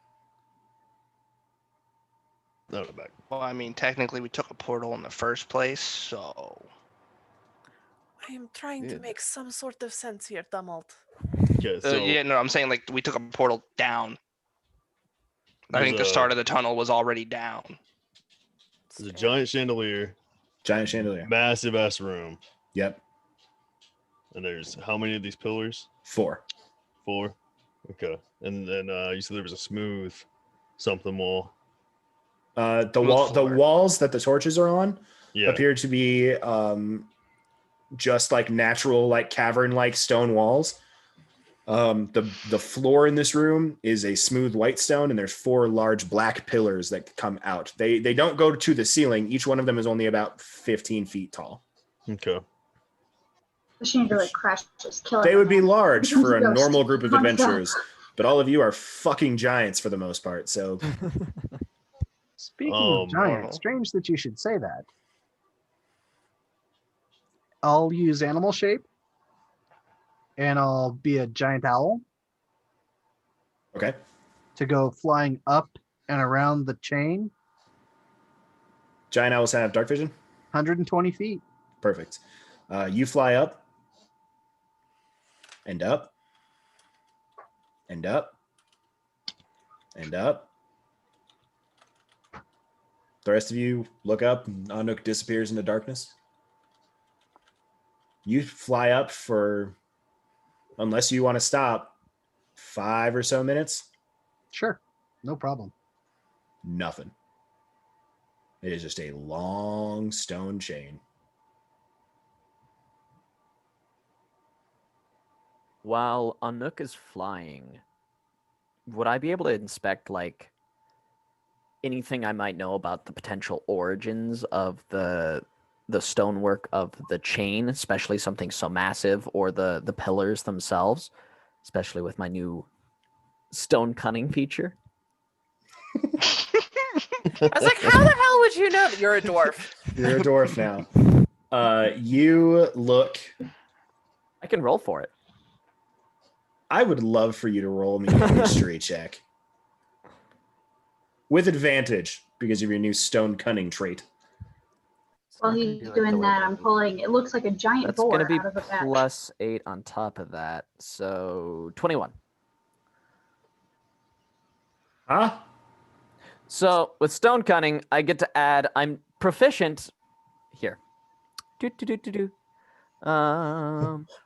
No, back. Well, I mean, technically, we took a portal in the first place, so am trying to Dude. make some sort of sense here, Tumult. Okay, so Yeah, no, I'm saying like we took a portal down. I There's think the start of the tunnel was already down. there's a giant chandelier, Giant chandelier. massive ass room, Yep. and there's how many of these pillars? 4. 4. Okay, and then you said there was a smooth something wall. The floor. walls that the torches are on Yeah. appear to be just like natural, like cavern-like stone walls. The floor in this room is a smooth white stone, and there's 4 large black pillars that come out. They don't go to the ceiling. Each one of them is only about 15 feet tall. Okay. The chandelier crash just kill They would be everyone. large for a Ghost. normal group of Concept. adventurers, but all of you are fucking giants for the most part. So Speaking Oh, of giants, normal. strange that you should say that. I'll use animal shape, and I'll be a giant owl okay, to go flying up and around the chain, giant owls have dark vision. 120 feet. Perfect. You fly up and up and up and up. The rest of you look up, and Anuk disappears into darkness. You fly up for, unless you want to stop, 5 or so minutes. Sure, no problem. Nothing. It is just a long stone chain. While Anuk is flying, would I be able to inspect like anything I might know about the potential origins of the stonework of the chain, especially something so massive, or the pillars themselves, especially with my new stone cunning feature? I was like, how the hell would you know that you're a dwarf? You're a dwarf now. You look. I can roll for it. I would love for you to roll me a history check with advantage because of your new stone cunning trait. While he's doing that, I'm pulling. It looks like a giant That's boar going to be out of a bag. +8 on top of that, so 21. Huh? So with stone cunning, I get to add. I'm proficient here.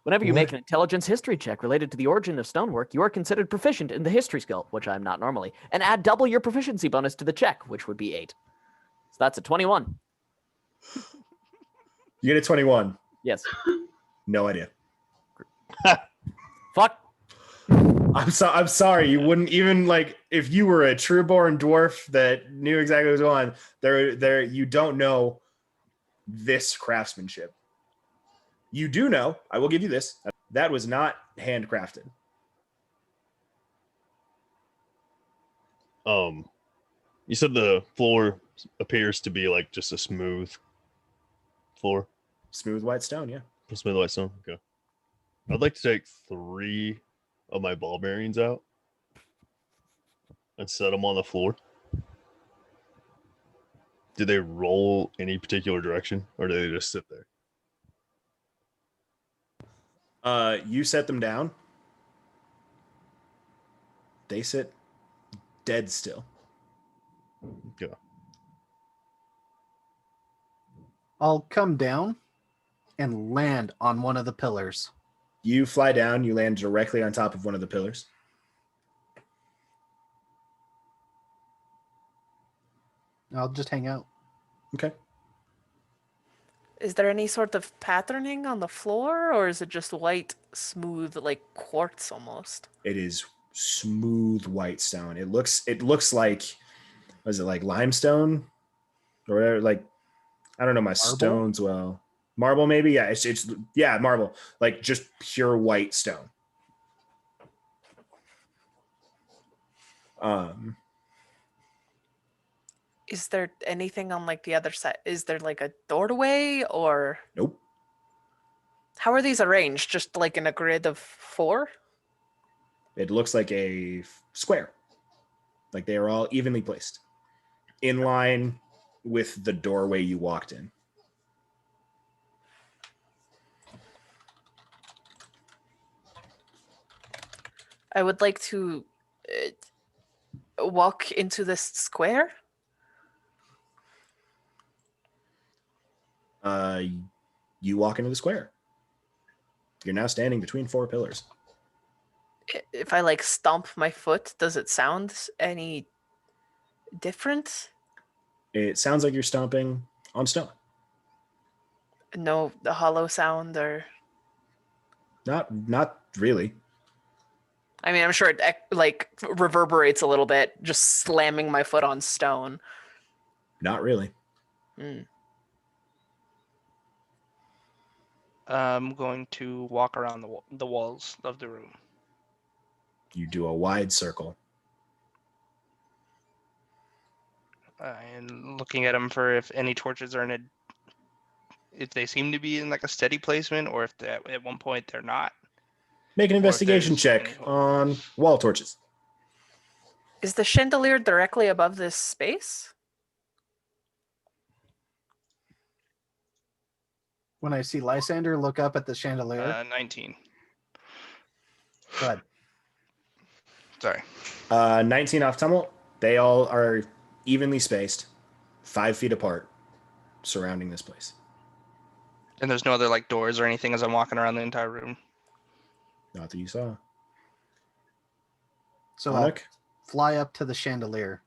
Whenever you make an intelligence history check related to the origin of stonework, you are considered proficient in the history skill, which I'm not normally, and add double your proficiency bonus to the check, which would be 8. So that's a 21. You get a 21. Yes. No idea. Fuck. I'm sorry. You wouldn't even like if you were a true-born dwarf that knew exactly what was going on. There. You don't know this craftsmanship. You do know. I will give you this. That was not handcrafted. You said the floor appears to be like just a smooth floor. Smooth white stone. Yeah. Smooth white stone. Okay. I'd like to take 3 of my ball bearings out and set them on the floor. Do they roll any particular direction, or do they just sit there? You set them down. They sit dead still. Okay. I'll come down and land on one of the pillars. You fly down. You land directly on top of one of the pillars. I'll just hang out. Okay. Is there any sort of patterning on the floor, or is it just white, smooth, like quartz almost? It is smooth white stone. It looks like, was it like limestone or whatever? Like, I don't know my stones well. Marble maybe? Yeah, it's yeah, marble. Like just pure white stone. Is there anything on like the other side? Is there like a doorway, or Nope. how are these arranged? Just like in a grid of 4? It looks like a square. Like they are all evenly placed in line with the doorway you walked in. I would like to walk into this square. You walk into the square. You're now standing between 4 pillars. If I like stomp my foot, does it sound any different? It sounds like you're stomping on stone. No, the hollow sound or. Not really. I mean, I'm sure it like reverberates a little bit, just slamming my foot on stone. Not really. I'm going to walk around the walls of the room. You do a wide circle. And looking at them for if any torches are if they seem to be in like a steady placement, or if at one point they're not. Make an investigation there's check any- on wall torches. Is the chandelier directly above this space? When I see Lysander look up at the chandelier, 19. go ahead. Sorry. 19 off tumult. They all are evenly spaced, 5 feet apart, surrounding this place. And there's no other like doors or anything as I'm walking around the entire room. Not that you saw. So I'll Anuk? fly up to the chandelier.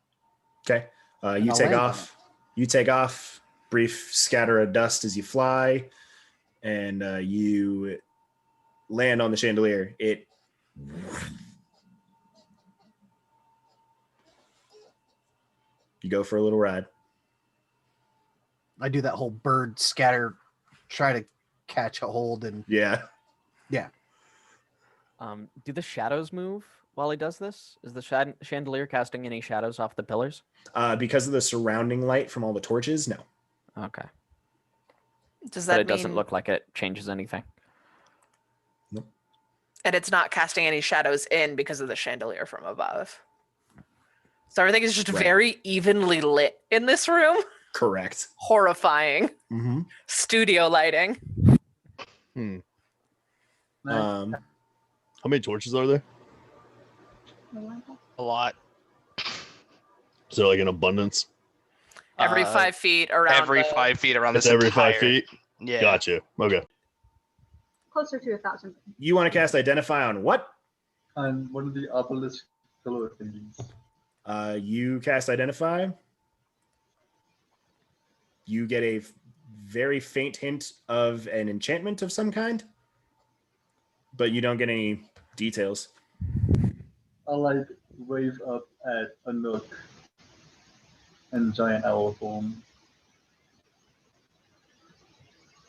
Okay. You I'll take land on off. You take off. Brief scatter of dust as you fly, and you land on the chandelier. You go for a little ride. I do that whole bird scatter, try to catch a hold, and Yeah. Do the shadows move while he does this? Is the chandelier casting any shadows off the pillars? Because of the surrounding light from all the torches, no. Okay. Does But that it doesn't mean- look like it changes anything. And it's not casting any shadows in because of the chandelier from above. So everything is just Right. very evenly lit in this room. Correct. Horrifying. Mm-hmm. Studio lighting. Hmm. Um, How many torches are there? A lot. Is there like an abundance? Every 5 feet around. Every 5 feet around It's this every entire... 5 feet? Yeah. Gotcha. Okay. Closer to 1,000. you want to cast Identify on what? And one of the obelisk pillar thingies. You cast Identify. You get a very faint hint of an enchantment of some kind, but you don't get any details. I'll like wave up at a nook in giant owl form.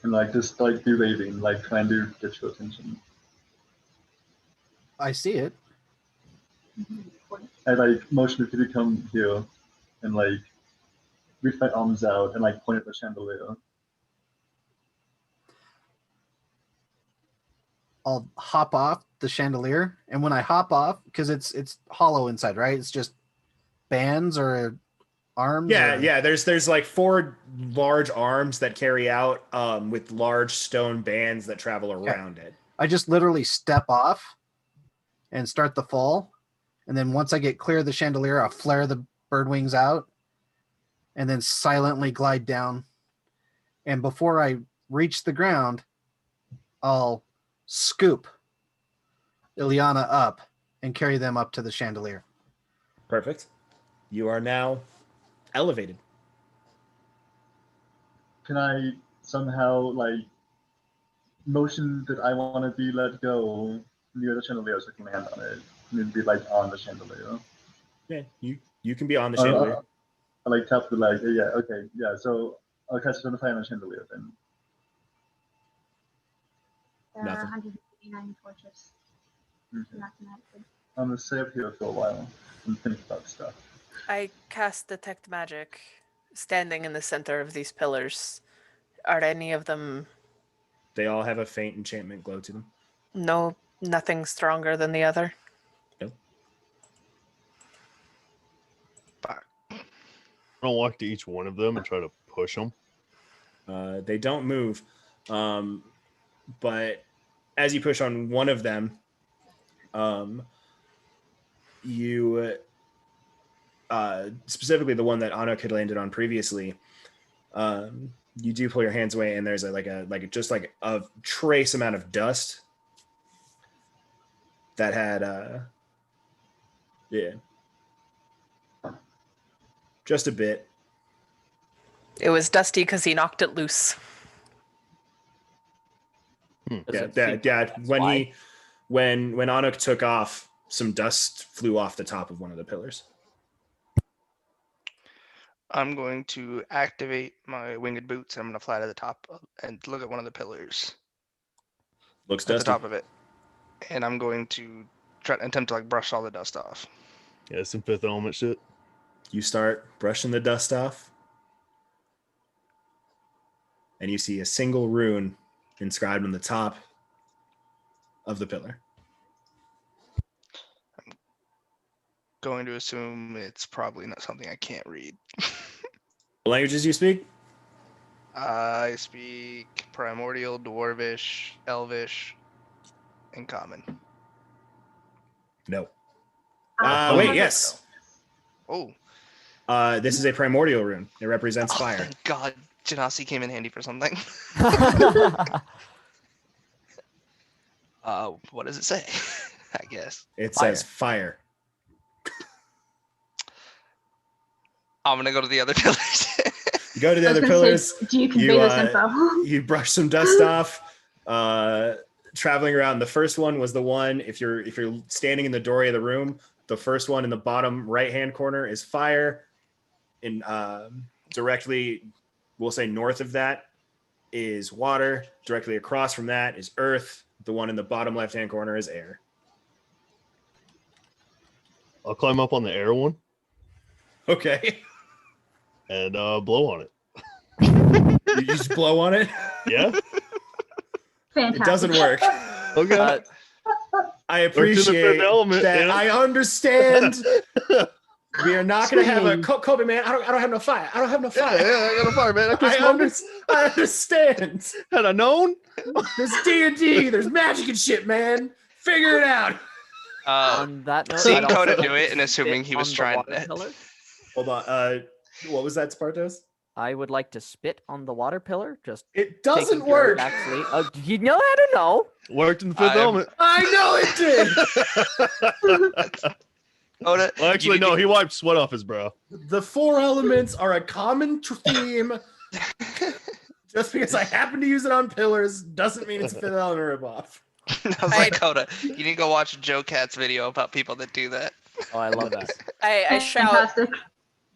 And like just like be waving, like trying to get your attention. I see it. I like motion if you to come here and like reach my arms out and like point at the chandelier. I'll hop off the chandelier, and when I hop off, because it's hollow inside, right? It's just bands or arms. Yeah, or... yeah. There's like 4 large arms that carry out with large stone bands that travel around it. I just literally step off and start the fall, and then once I get clear of the chandelier, I'll flare the bird wings out, and then silently glide down. And before I reach the ground, I'll scoop Ilyana up and carry them up to the chandelier. Perfect. You are now elevated. Can I somehow like motion that I want to be let go near the chandelier so I can land on it and be like on the chandelier? Yeah, you can be on the chandelier. I like tap the leg. Yeah, okay, yeah. So I'll cast Identify on the chandelier then. There Nothing. are 159 torches. Okay. Mathematically. I'm gonna stay up here for a while and think about stuff. I cast Detect Magic, standing in the center of these pillars. Are any of them? They all have a faint enchantment glow to them. No, nothing stronger than the other. Fuck. I'll walk to each one of them and try to push them. They don't move, but as you push on one of them, you specifically the one that Anuk had landed on previously, you do pull your hands away, and there's just like a trace amount of dust that had just a bit. It was dusty because he knocked it loose. Does Yeah, it seem that's when why? when Anuk took off, some dust flew off the top of one of the pillars. I'm going to activate my winged boots. And I'm going to fly to the top and look at one of the pillars Looks at the dusty. top of it. And I'm going to attempt to like brush all the dust off. Yeah, some fifth element shit. You start brushing the dust off, and you see a single rune inscribed on the top of the pillar. Going to assume it's probably not something I can't read. What languages do you speak? I speak Primordial, Dwarvish, Elvish, and Common. No. I Wait, have yes. Oh, This is a primordial rune. It represents fire. thank God Genasi came in handy for something. What does it say? I guess. It Fire. says fire. I'm gonna go to the other pillars. You go to the I was other gonna pillars. say, do you convey you, this uh, info? You brush some dust off. Traveling around, the first one was the one. If you're standing in the doorway of the room, the first one in the bottom right hand corner is fire. In directly, we'll say north of that is water. Directly across from that is earth. The one in the bottom left hand corner is air. I'll climb up on the air one Okay. and blow on it. You just blow on it. Yeah. Fantastic. It doesn't work. Okay. I Worked in the fifth appreciate element, that. yeah. I understand. We are not going to have a Swing. Kobe, man. I don't have no fire. I don't have no yeah, fire. I got a fire, man. I can I, smoke it. I understand. Had I known? There's D&D. There's magic and shit, man. Figure it out. On that note, Seeing I'd also Coda like do to it and assuming spit he was on the trying water to. pillar. Hold on. What was that, Spartos? I would like to spit on the water pillar. Just It doesn't taking work. Jared Backsley. You know how to know. Worked in the fifth I'm- element. I know it did. Coda, Well, actually, you- no. He wiped sweat off his brow. The four elements are a common theme. Just because I happen to use it on pillars doesn't mean it's a fifth element ripoff. I was like, Coda, you need to go watch Joe Cat's video about people that do that. Oh, I love that. I shout Fantastic.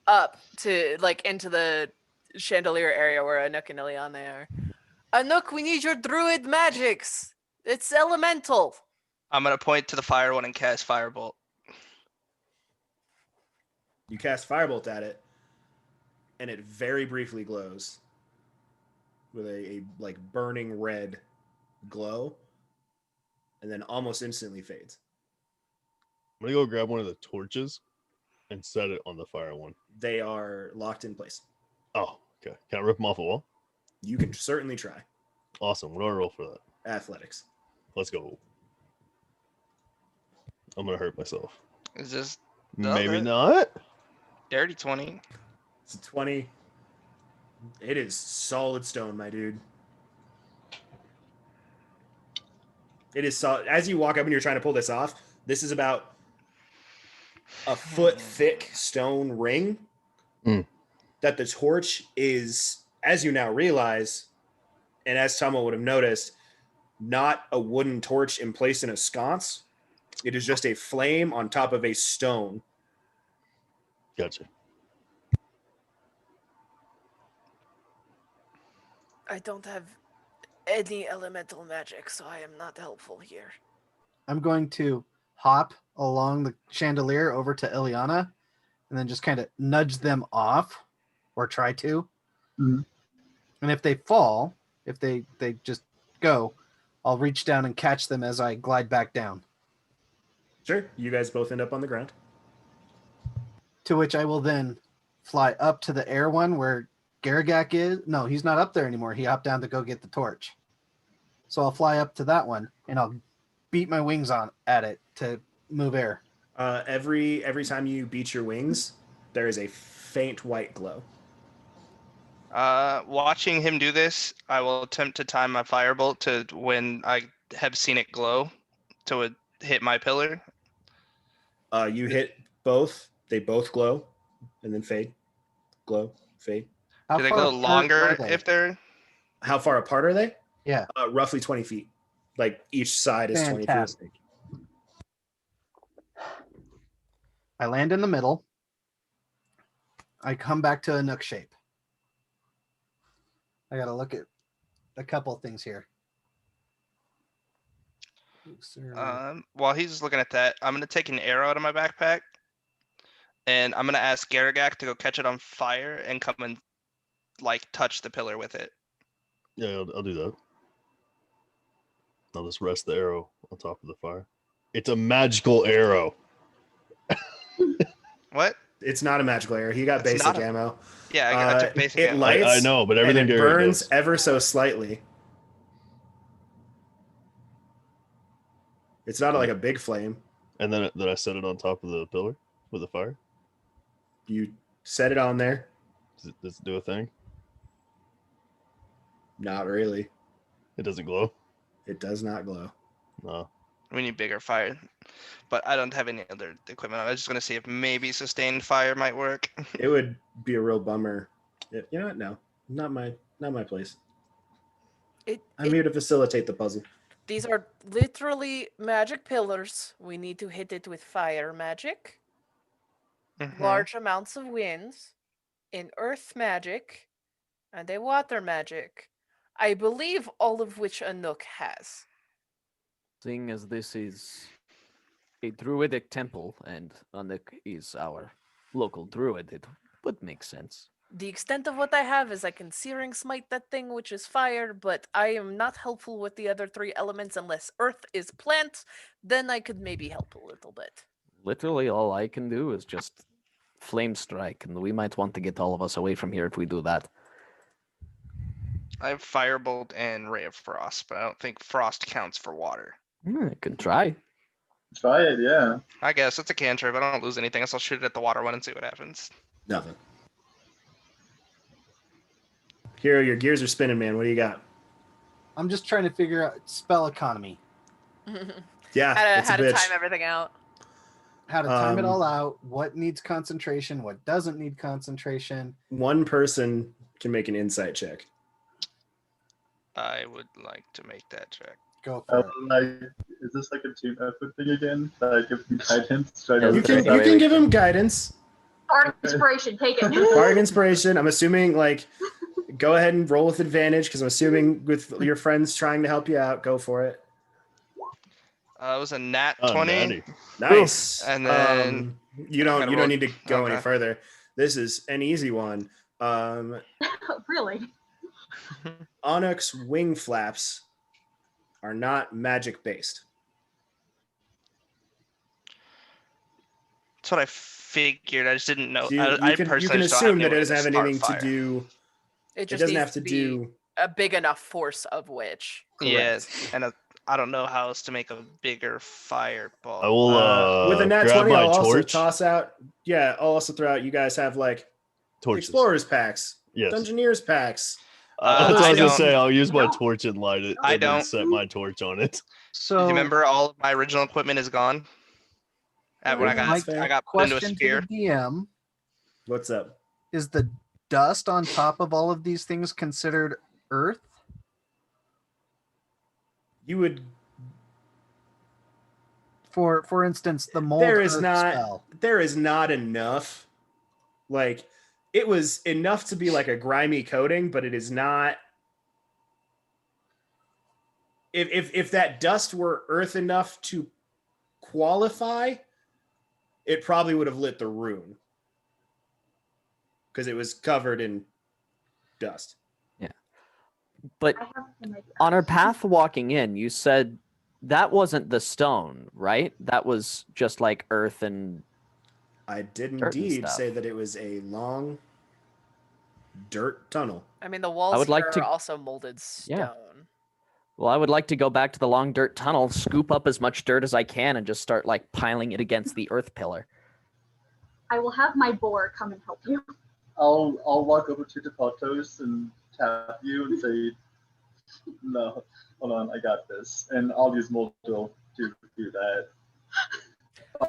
up to like into the chandelier area where Anuk and Ileana are. Anuk, we need your druid magics. It's elemental. I'm gonna point to the fire one and cast Firebolt. You cast Firebolt at it, and it very briefly glows with a like burning red glow, and then almost instantly fades. I'm gonna go grab one of the torches and set it on the fire one. They are locked in place. Oh, okay. Can I rip them off a wall? You can certainly try. Awesome. What do I roll for that? Athletics. Let's go. I'm gonna hurt myself. Is this No, Maybe that- not. dirty 20? It's a 20. It is solid stone, my dude. It is solid. As you walk up and you're trying to pull this off, this is about a foot thick stone ring Mm. that the torch is, as you now realize, and as Tomo would have noticed, not a wooden torch in place in a sconce. It is just a flame on top of a stone. Gotcha. I don't have any elemental magic, so I am not helpful here. I'm going to hop along the chandelier over to Ileana and then just kind of nudge them off or try to. Mhm. And if they fall, if they just go, I'll reach down and catch them as I glide back down. Sure. You guys both end up on the ground. To which I will then fly up to the air one where Garagak is. No, he's not up there anymore. He hopped down to go get the torch. So I'll fly up to that one and I'll beat my wings on at it to move air. Every time you beat your wings, there is a faint white glow. Watching him do this, I will attempt to time my firebolt to when I have seen it glow to hit my pillar. You hit both; they both glow, and then fade, glow, fade. How Do they far glow apart longer are they? if they're? How far apart are they? Yeah. Roughly 20 feet. Like each side is 20 feet. Fantastic. I land in the middle. I come back to a nook shape. I gotta look at a couple things here. While he's looking at that, I'm gonna take an arrow out of my backpack, and I'm gonna ask Garagak to go catch it on fire and come and like touch the pillar with it. Yeah, I'll do that. I'll just rest the arrow on top of the fire. It's a magical arrow. What? It's not a magical arrow. He got It's basic not a- ammo. Yeah, I took basic It ammo. lights. I know, but everything and it Garrett burns does. ever so slightly. It's not like a big flame. And then I set it on top of the pillar with the fire. You set it on there. Does it do a thing? Not really. It doesn't glow. It does not glow. No. We need bigger fire, but I don't have any other equipment. I was just gonna see if maybe sustained fire might work. It would be a real bummer. You know what? No, not my place. I'm here to facilitate the puzzle. These are literally magic pillars. We need to hit it with fire magic, large amounts of winds, in earth magic, and a water magic. I believe all of which a nook has. Seeing as this is a druidic temple and Anuk is our local druid, it would make sense. The extent of what I have is I can searing smite that thing, which is fire, but I am not helpful with the other three elements unless earth is plant. Then I could maybe help a little bit. Literally, all I can do is just flame strike, and we might want to get all of us away from here if we do that. I have firebolt and ray of frost, but I don't think frost counts for water. I can try. Try it, yeah. I guess it's a cantrip. I don't lose anything. I guess I'll shoot it at the water one and see what happens. Nothing. Hero, your gears are spinning, man. What do you got? I'm just trying to figure out spell economy. Yeah, it's how a to bitch. time everything out. How to time it all out, what needs concentration, what doesn't need concentration. One person can make an insight check. I would like to make that check. Go for it. Like, is this like a team effort thing again? Like, if you guidance, try Yeah, to You can give him guidance. Art inspiration, take it. Bardic inspiration. I'm assuming like go ahead and roll with advantage because I'm assuming with your friends trying to help you out, go for it. It was a nat Oh, 20. natty. Nice. And then you don't roll- need to go any okay. further. This is an easy one. Really? Onyx wing flaps are not magic based. That's what I figured. I just didn't know. You, I you can personally just don't assume have that any it way doesn't have start anything fire. to do. It It just doesn't needs have to be do. a big enough force of which. Yes, and I don't know how else to make a bigger fireball. I will With a nat grab 20, my I'll also torch. toss out. Yeah, I'll also throw out. You guys have like Torches. explorers packs, Yes. Dungeoneers packs. That's what I I was gonna don't- say. I'll use my No. torch and light it. I and then don't. set my torch on it. So, Do you remember all of my original equipment is gone? When I That's got fair. I got put into a question to sphere. the DM, What's up? is the dust on top of all of these things considered earth? You would. For instance, the mold There is earth not. spell. There is not enough. Like it was enough to be like a grimy coating, but it is not. If that dust were earth enough to qualify, it probably would have lit the room because it was covered in dust. But I have to make on our path walking in, you said that wasn't the stone, right? That was just like earth and I did Dirt and indeed stuff. say that it was a long dirt tunnel. I mean, the walls would like here to- are also molded stone. Yeah. Well, I would like to go back to the long dirt tunnel, scoop up as much dirt as I can, and just start like piling it against the earth pillar. I will have my boar come and help you. I'll walk over to Depatos and tap you and say, "No, hold on, I got this," and I'll use Moldrill to do that.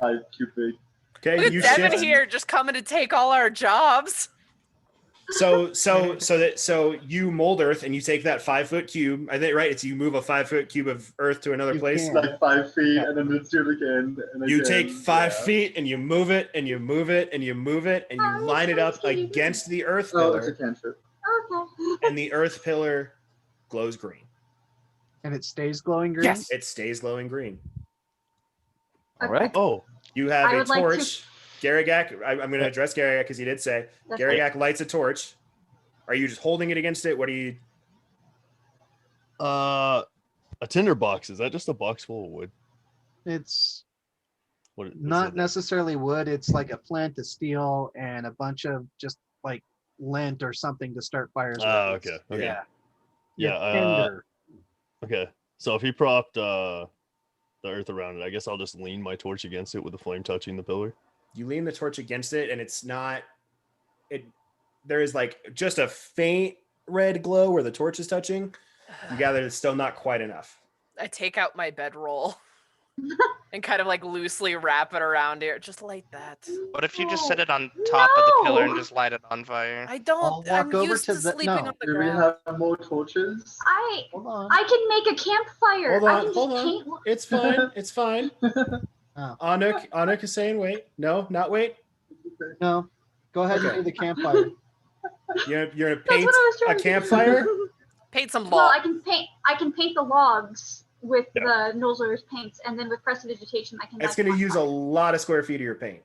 5 cubic. Okay, Look you at Devin shift. here just coming to take all our jobs. So you mold earth and you take that 5-foot cube. I think right. It's you move a 5-foot cube of earth to another You place. can. Like 5 feet, and then it's do it again. And You again, take 5 yeah. feet and you move it and you move it and you move it and you Oh, line it up that's cute. against the earth Oh, it's a pillar, cantrip. Okay. and the earth pillar glows green. And it stays glowing green? Yes. It stays glowing green. All right. Oh, You have I a would like to- torch. Garagak, I'm going to address Garagak because he did say That's Garagak lights a torch. Are you just holding it against it? What are you? a tinder box. Is that just a box full of wood? It's What? Is not it? necessarily wood. It's like a flint, a steel, and a bunch of just like lint or something to start fires with. Ah, okay. Okay. Yeah. Yeah. Tinder. Okay. So if he propped the earth around it, I guess I'll just lean my torch against it with the flame touching the pillar. You lean the torch against it, and it's not. It. There is like just a faint red glow where the torch is touching. You gather it's still not quite enough. I take out my bedroll and kind of like loosely wrap it around here. Just like that. What if you just set it on top of the pillar and No. just light it on fire? I I'll don't. walk I'm over used to to the- sleeping no. on the Do we ground. have more torches? Hold on. I can make a campfire. Hold I on, can hold just on. paint. It's fine. It's fine. Oh. Anuk is saying wait. No, not wait. No. Go ahead Okay. and do the campfire. You're gonna That's paint what I was a trying to do. campfire. Paint some Well, log. I can paint the logs with Yeah. the Nolzur's paints, and then with prestidigitation, I can. It's light gonna them on use a fire. lot of square feet of your paint.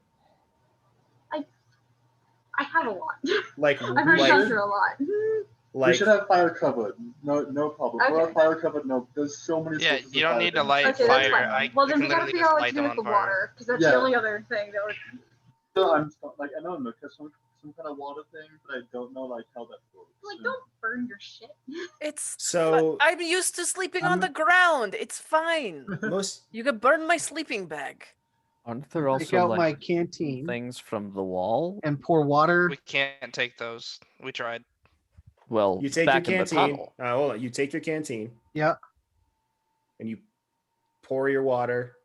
I have a lot. Like I've already gone like through a lot. We like should have fire covered. No problem. We're Okay. fire covered. No, there's so many. Yeah, sources you of don't fire need to that- light Okay, that's fire. fine. Well, I then can we gotta literally figure just out what light to do them with the on fire. water, because that's Yeah. the only other thing that would. So I'm like I know look there's some kind of water thing, but I don't know like how that works. Like, don't burn your shit. It's so I'm used to sleeping on I'm- the ground. It's fine. most You could burn my sleeping bag. Aren't there Take also out my like canteen things from the wall? and pour water. We can't take those. We tried. Well, you take your back in the canteen. tunnel. Hold on. You take your canteen Yeah. and you pour your water,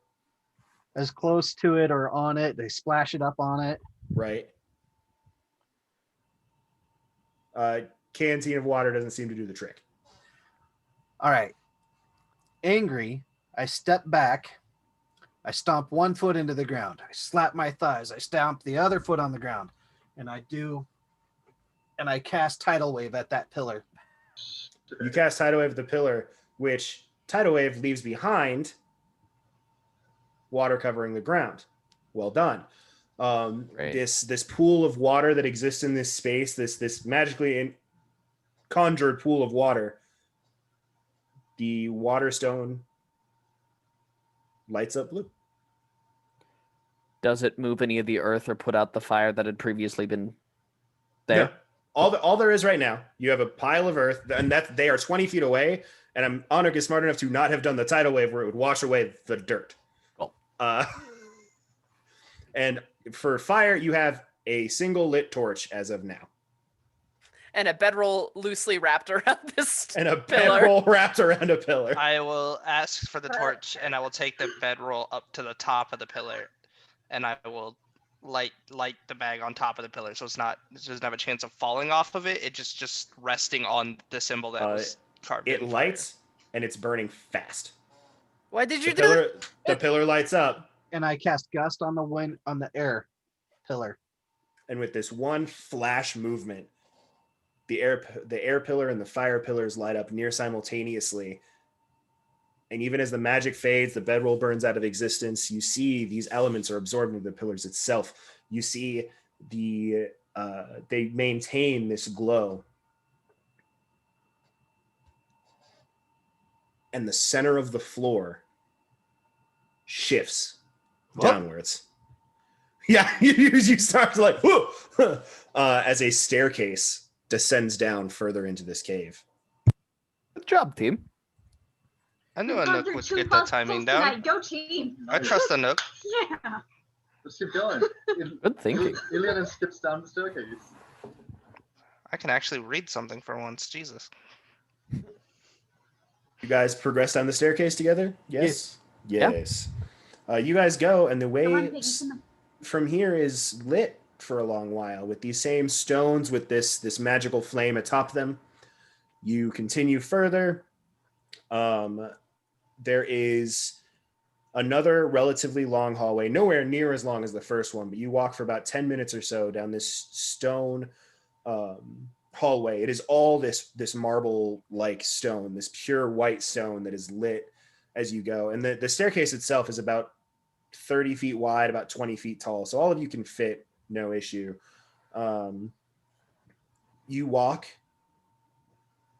As close to it or on it. They splash it up on it. right? Canteen of water doesn't seem to do the trick. All right. Angry, I step back. I stomp one foot into the ground. I slap my thighs. I stomp the other foot on the ground. And I cast Tidal Wave at that pillar. You cast Tidal Wave at the pillar, which Tidal Wave leaves behind water covering the ground. Well done. Great. This pool of water that exists in this space, this magically conjured pool of water, the water stone lights up blue. Does it move any of the earth or put out the fire that had previously been there? No. All there is right now, you have a pile of earth, and that they are 20 feet away. And Anuk is smart enough to not have done the tidal wave where it would wash away the dirt. Cool. And for fire, you have a single lit torch as of now, And a bedroll loosely wrapped around this and a pillar. bedroll wrapped around a pillar. I will ask for the torch, and I will take the bedroll up to the top of the pillar, and I will light the bag on top of the pillar, so it doesn't have a chance of falling off of it. It just resting on the symbol that was carved. It in lights and it's burning fast. Why did you The do that? pillar, the pillar lights up, And I cast Gust on the air pillar. and with this one flash movement, the air pillar and the fire pillars light up near simultaneously. And even as the magic fades, the bedroll burns out of existence. You see these elements are absorbed into the pillars itself. You see they maintain this glow. And the center of the floor shifts downwards. Yeah, you start to like, whoa, as a staircase descends down further into this cave. Good job, team. I knew You've a gone Nook through would 2 get that puzzles timing down. tonight. Go team. I trust a Nook. Yeah. Let's keep going. Good thinking. Iliana skips down the staircase. I can actually read something for once. Jesus. You guys progress down the staircase together? Yes. Yes. You guys go, and the Come on, way Piggy, come on. from here is lit for a long while with these same stones with this magical flame atop them. You continue further. There is another relatively long hallway, nowhere near as long as the first one, but you walk for about 10 minutes or so down this stone hallway. It is all this marble-like stone, this pure white stone that is lit as you go. And the staircase itself is about 30 feet wide, about 20 feet tall. So all of you can fit, no issue. You walk,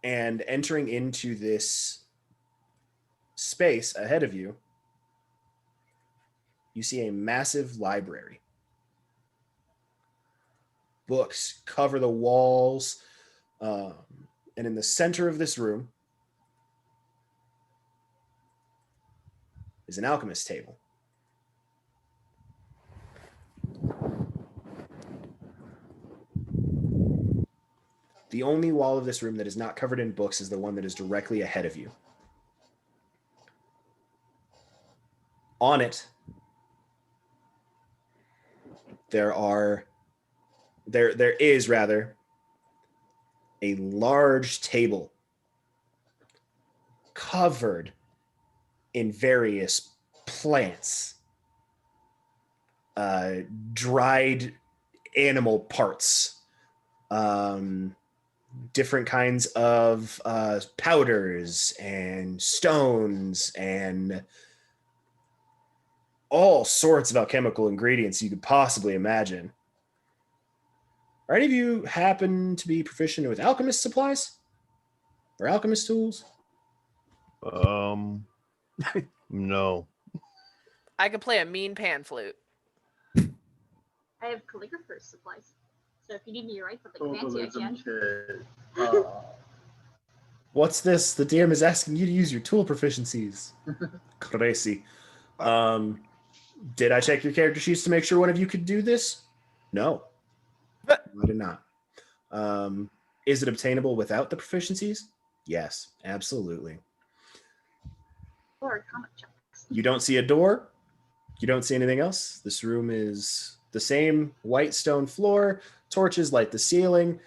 and entering into this space ahead of you, you see a massive library. Books cover the walls. And in the center of this room is an alchemist table. The only wall of this room that is not covered in books is the one that is directly ahead of you. On it, there is a large table covered in various plants, dried animal parts, different kinds of powders and stones and all sorts of alchemical ingredients you could possibly imagine. Are any of you happen to be proficient with alchemist supplies or alchemist tools? No. I can play a mean pan flute. I have calligrapher's supplies. So if you need me to write something fancy, I can. Okay. What's this? The DM is asking you to use your tool proficiencies. Crazy. Did I check your character sheets to make sure one of you could do this? No. I did not. Is it obtainable without the proficiencies? Yes, absolutely. Or comic checks. You don't see a door. You don't see anything else. This room is the same white stone floor. Torches light the ceiling.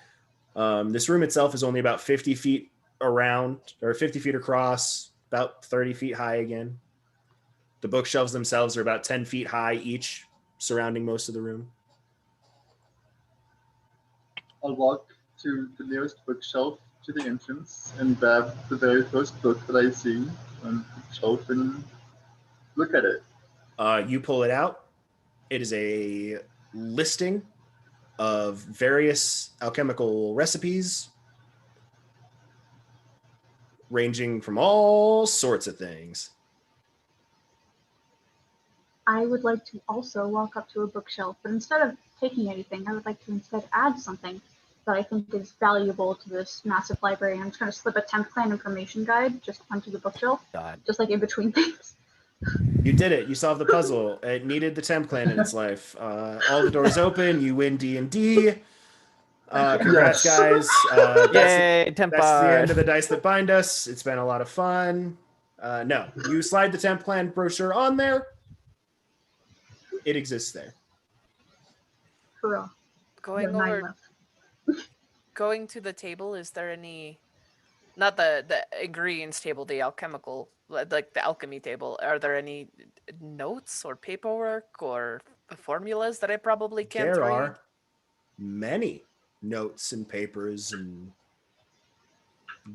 This room itself is only about 50 feet around, or 50 feet across, about 30 feet high again. The bookshelves themselves are about 10 feet high each, surrounding most of the room. I'll walk to the nearest bookshelf to the entrance and grab the very first book that I see on the shelf and look at it. You pull it out. It is a listing of various alchemical recipes, ranging from all sorts of things. I would like to also walk up to a bookshelf, but instead of taking anything, I would like to instead add something that I think is valuable to this massive library. I'm trying to slip a temp plan information guide just onto the bookshelf, just like in between things. You did it. You solved the puzzle. It needed the temp plan in its life. All the doors open. You win D&D. Congrats, guys. Yay, temp that's the bar. end of the Dice That Bind Us. It's been a lot of fun. No, you slide the temp plan brochure on there. It exists there. Hurrah. Going No, 9 over, left. going to the table. Is there any? Not the ingredients table, the alchemical, like the alchemy table. Are there any notes or paperwork or formulas that I probably can't There read? are many notes and papers and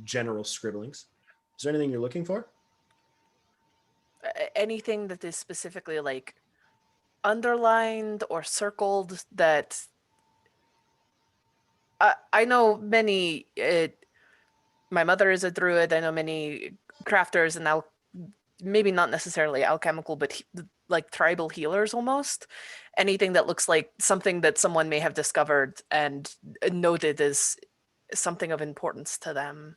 general scribblings. Is there anything you're looking for? Anything that is specifically like underlined or circled that I know many. My mother is a druid. I know many crafters and maybe not necessarily alchemical, but like tribal healers almost. Anything that looks like something that someone may have discovered and noted as something of importance to them,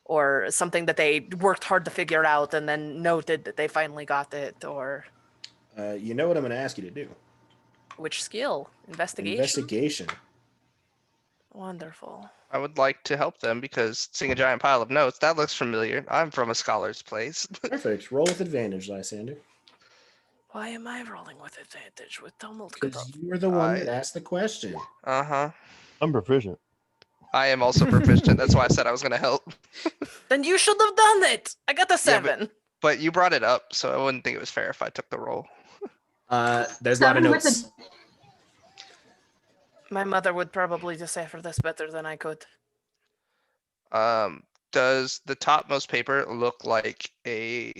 or something that they worked hard to figure out and then noted that they finally got it, or You know what I'm going to ask you to do? which skill? Investigation? Investigation. Wonderful. I would like to help them because seeing a giant pile of notes, that looks familiar. I'm from a scholar's place. Perfect. Roll with advantage, Lysander. Why am I rolling with advantage with tumult? Because you were the one that asked the question. Uh-huh. I'm proficient. I am also proficient. That's why I said I was going to help. Then you should have done it. I got the 7. But you brought it up, so I wouldn't think it was fair if I took the roll. There's a lot of 7 with notes. My mother would probably decipher this better than I could. Does the topmost paper look like a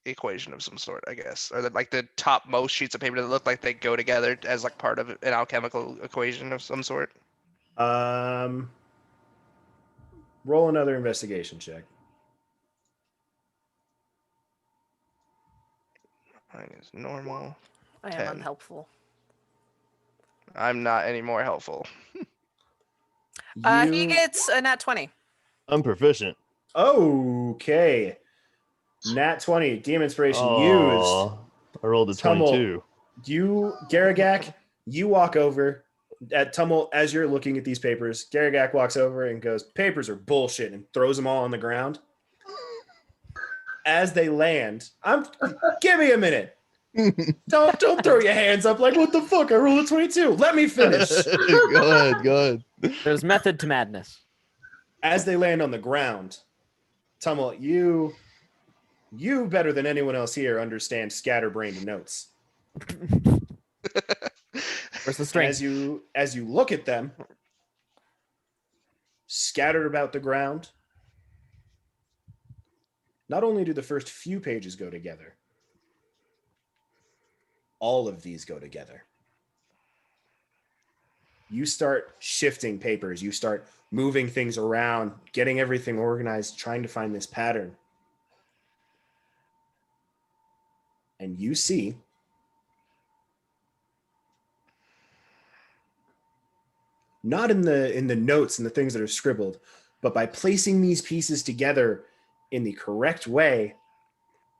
equation of some sort, I guess? Or like the topmost sheets of paper that look like they go together as like part of an alchemical equation of some sort? Roll another investigation check. Mine is normal. I 10. am unhelpful. I'm not any more helpful. He gets a nat 20. I'm proficient. Okay. Nat 20, Demon Inspiration used. Aw, I rolled a Tumult. 22. You, Garagak, you walk over at Tumult as you're looking at these papers. Garagak walks over and goes, "Papers are bullshit," and throws them all on the ground. As they land, give me a minute. Don't throw your hands up like, what the fuck? I rolled a 22. Let me finish. Go ahead. There's method to madness. As they land on the ground, Tumult, you better than anyone else here understand scatterbrained notes. Where's the And strength? as you look at them, scattered about the ground, not only do the first few pages go together, all of these go together. You start shifting papers, you start moving things around, getting everything organized, trying to find this pattern. And you see not in the notes and the things that are scribbled, but by placing these pieces together in the correct way,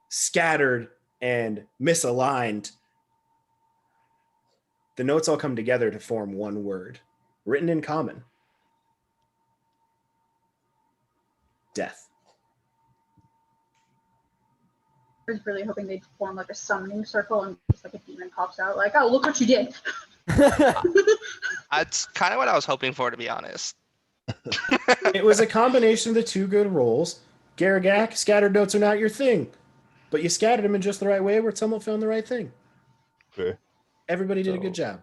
scattered and misaligned, the notes all come together to form one word, written in common. Death. I was really hoping they'd form like a summoning circle and just like a demon pops out, like, "Oh, look what you did." That's kind of what I was hoping for, to be honest. It was a combination of the two good rolls. Garagak, scattered notes are not your thing, but you scattered them in just the right way where someone found the right thing. Fair. Everybody did a good job.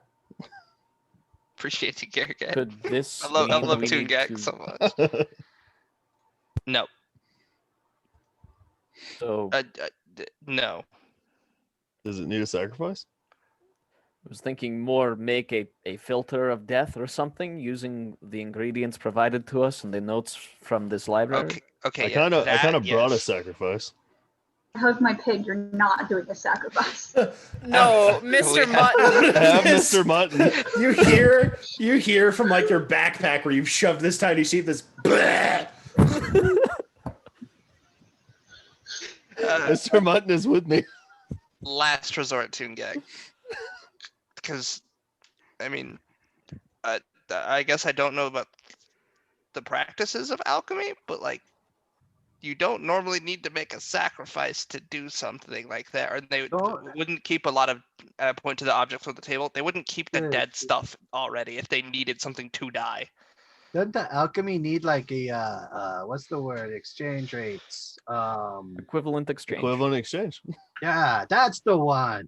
Appreciate you, Garrett. Could this? I love mean we Toon need Gak to- so much. No. So No. Does it need a sacrifice? I was thinking more make a filter of death or something using the ingredients provided to us and the notes from this library. Okay. I yeah, kind of brought a yes. sacrifice. Hug my pig, you're not doing a sacrifice. No, Mr. Mutton. I have Mr. Mutton. You hear from like your backpack where you've shoved this tiny sheep, this bleh. Mr. Mutton is with me. Last resort Toon Gag. Because, I mean, I guess I don't know about the practices of alchemy, but like, you don't normally need to make a sacrifice to do something like that, or they wouldn't keep a lot of point to the objects on the table. They wouldn't keep the dead stuff already if they needed something to die. Doesn't the alchemy need like a what's the word? Exchange rates. Equivalent exchange. Equivalent exchange. Yeah, that's the one.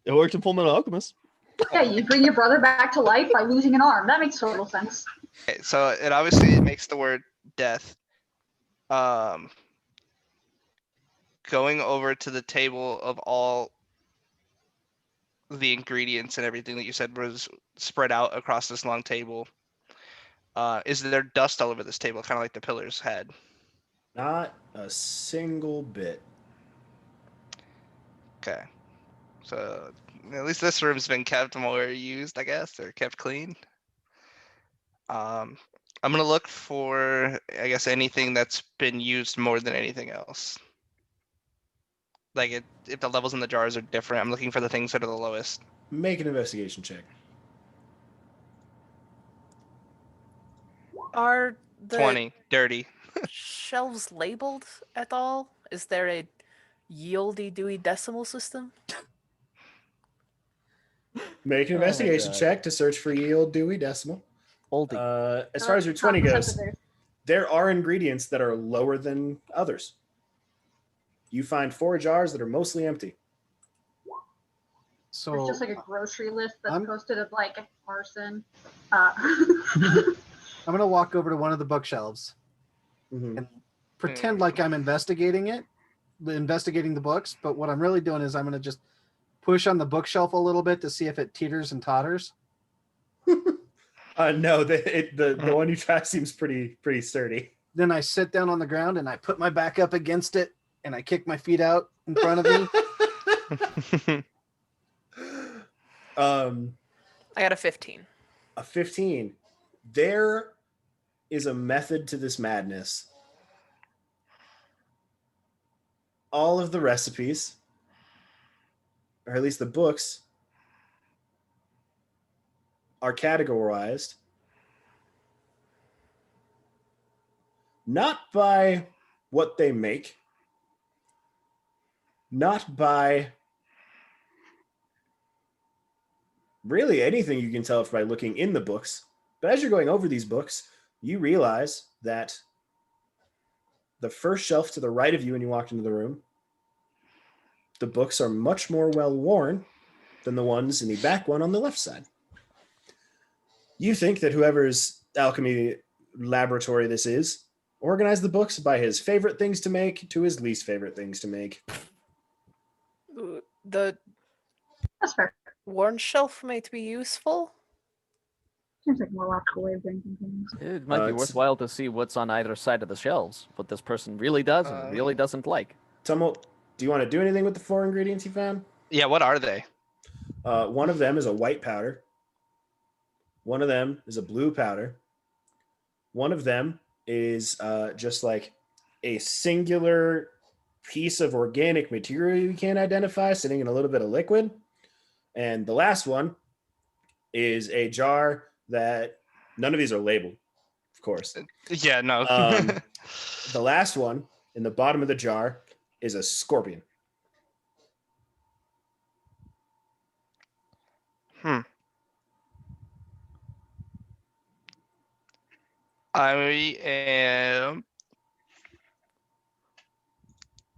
It worked in Full Metal Alchemist. Yeah, you bring your brother back to life by losing an arm. That makes total sense. Okay, so it makes the word death. Going over to the table of all the ingredients and everything that you said was spread out across this long table. Is there dust all over this table, kind of like the pillars had? Not a single bit. Okay. So at least this room's been kept more used, I guess, or kept clean. I'm gonna look for, I guess, anything that's been used more than anything else. Like if the levels in the jars are different, I'm looking for the things that are the lowest. Make an investigation check. Are the 20, dirty. shelves labeled at all? Is there a yieldy Dewey Decimal System? Make an Oh my investigation God. check to search for yield Dewey Decimal. Oldie. As far as your 20 Top goes, percent there are ingredients that are lower than others. You find 4 jars that are mostly empty. So There's just like a grocery list that's I'm- posted of like arson. I'm gonna walk over to one of the bookshelves Mhm. and pretend like I'm investigating the books. But what I'm really doing is I'm gonna just push on the bookshelf a little bit to see if it teeters and totters. No, the one you try seems pretty sturdy. Then I sit down on the ground and I put my back up against it and I kick my feet out in front of me. I got a 15. A 15. There is a method to this madness. All of the recipes, or at least the books, are categorized not by what they make, not by really anything you can tell by looking in the books. But as you're going over these books, you realize that the first shelf to the right of you when you walked into the room, the books are much more well worn than the ones in the back one on the left side. You think that whoever's alchemy laboratory this is organized the books by his favorite things to make to his least favorite things to make. The That's fair. worn shelf might be useful. Seems like a more logical way of doing things. It might be it's- worthwhile to see what's on either side of the shelves, what this person really does and really doesn't like. Tumult, do you want to do anything with the 4 ingredients you found? Yeah, what are they? One of them is a white powder. One of them is a blue powder. One of them is just like a singular piece of organic material you can't identify sitting in a little bit of liquid. And the last one is a jar that none of these are labeled, of course. Yeah, no. The last one in the bottom of the jar is a scorpion. I am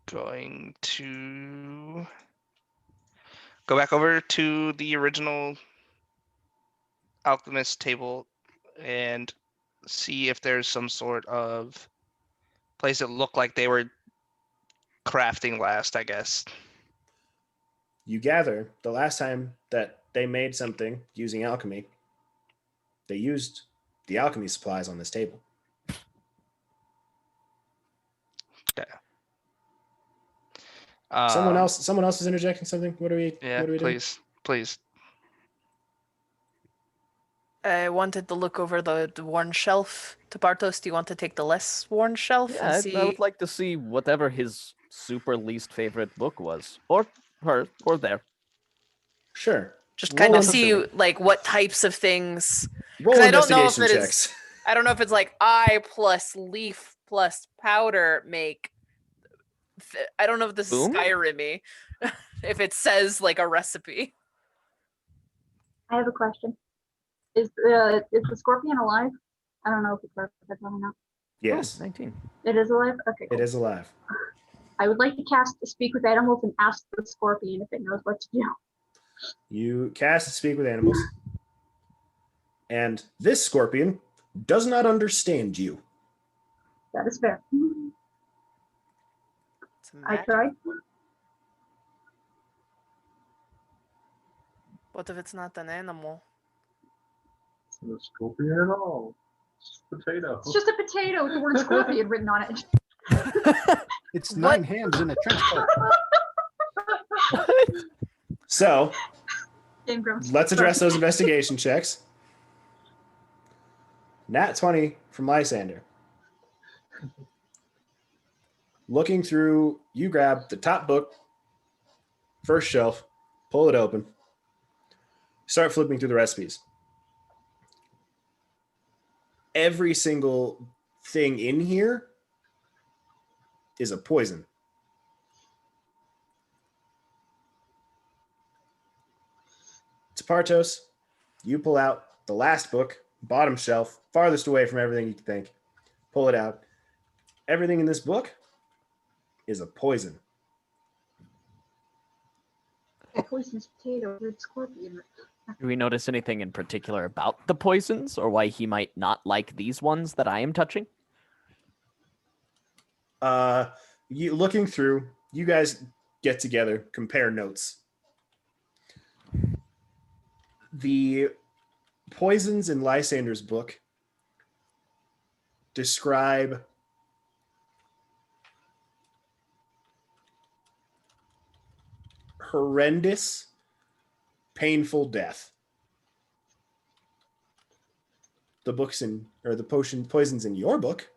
going to go back over to the original alchemist table and see if there's some sort of place that looked like they were crafting last, I guess. You gather the last time that they made something using alchemy, they used the alchemy supplies on this table. Someone else is interjecting something. What are we? Yeah, what are we doing? please. I wanted to look over the worn shelf. To Bartos, do you want to take the less worn shelf Yeah, and I see? would like to see whatever his super least favorite book was, or her, or their. Sure. Just Roll kind of an- see like what types of things. Roll 'Cause I don't know if investigation it is- checks. I don't know if it's like eye plus leaf plus powder make. I don't know if this is Boom? Skyrim-y. If it says like a recipe. I have a question. Is the scorpion alive? I don't know if it's alive or not. Yes, 19. It is alive? Okay, it cool. is alive. I would like to cast Speak with Animals and ask the scorpion if it knows what to do. You cast Speak with Animals, and this scorpion does not understand you. That is fair. It's a I magic. tried. What if it's not an animal? It's no scorpion at all. It's just a potato. It's just a potato with the word scorpion written on it. It's What? 9 hands in a trench coat. So Game Grumps. let's address those investigation checks. Nat 20 from Lysander. Looking through, you grab the top book, first shelf, pull it open, start flipping through the recipes. Every single thing in here is a poison. Tapartos, you pull out the last book, bottom shelf, farthest away from everything you can think. Pull it out. Everything in this book is a poison. Poisonous potato, root scorpion. Do we notice anything in particular about the poisons, or why he might not like these ones that I am touching? Looking through, you guys get together, compare notes. The poisons in Lysander's book describe horrendous, painful death. The poisons in your book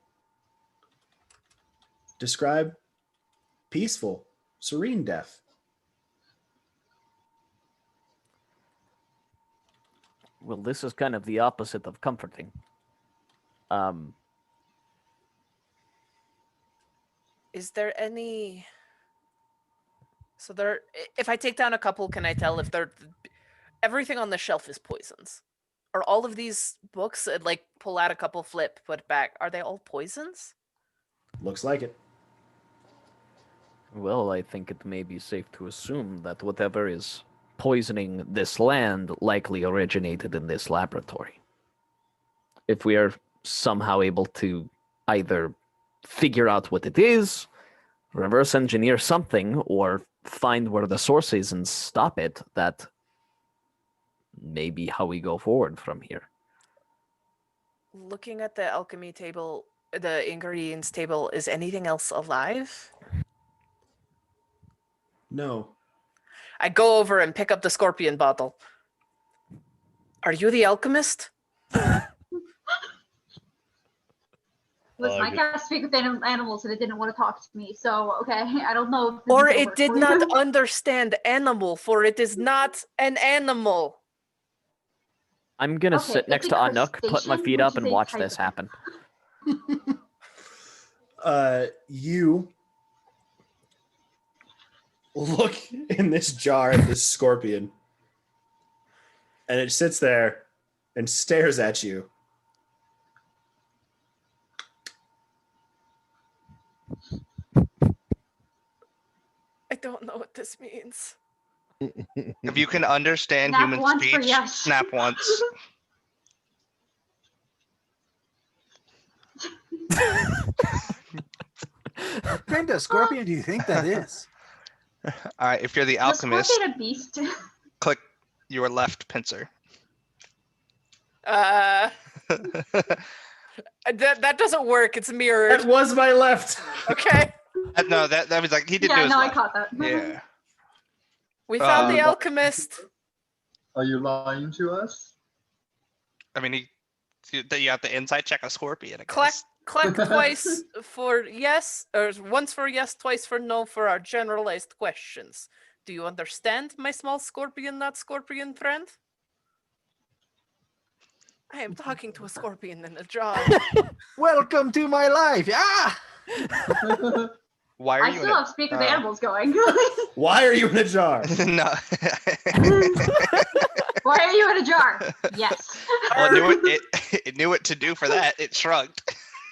describe peaceful, serene death. Well, this is kind of the opposite of comforting. Is there any? So there. If I take down a couple, can I tell if they're? Everything on the shelf is poisons. Are all of these books like pull out a couple, flip, put it back? Are they all poisons? Looks like it. Well, I think it may be safe to assume that whatever is poisoning this land likely originated in this laboratory. If we are somehow able to either figure out what it is, reverse engineer something, or find where the source is and stop it, that may be how we go forward from here. Looking at the alchemy table, the ingredients table, is anything else alive? No. I go over and pick up the scorpion bottle. Are you the alchemist? Listen, I can't speak with animals and it didn't want to talk to me, so okay, I don't know. If this Or is gonna it work did for not you. understand animal, for it is not an animal. I'm gonna Okay, sit it's next a to Anuk, put my crustacean, feet which up, and is a watch type this of- happen. You look in this jar at this scorpion, and it sits there and stares at you. I don't know what this means. If you can understand Snap human once for speech, yes. snap once. What kind of scorpion do you think that is? All right, if you're the Is a alchemist, scorpion a beast? click your left pincer. That doesn't work. It's mirrored. That was my left. Okay. No, that was like he did do Yeah, his no, I left. caught that. Yeah. We found the Um, alchemist. Are you lying to us? I mean, you have to inside check a scorpion. I Clack, guess. clack twice for yes, or once for yes, twice for no for our generalized questions. Do you understand, my small scorpion, not scorpion friend? I am talking to a scorpion in a jar. Welcome to my life. Ah! Why are I you still have speak with animals going. Why are you in a jar? No. Why are you in a jar? Yes. Well, it knew what to do for that. It shrugged.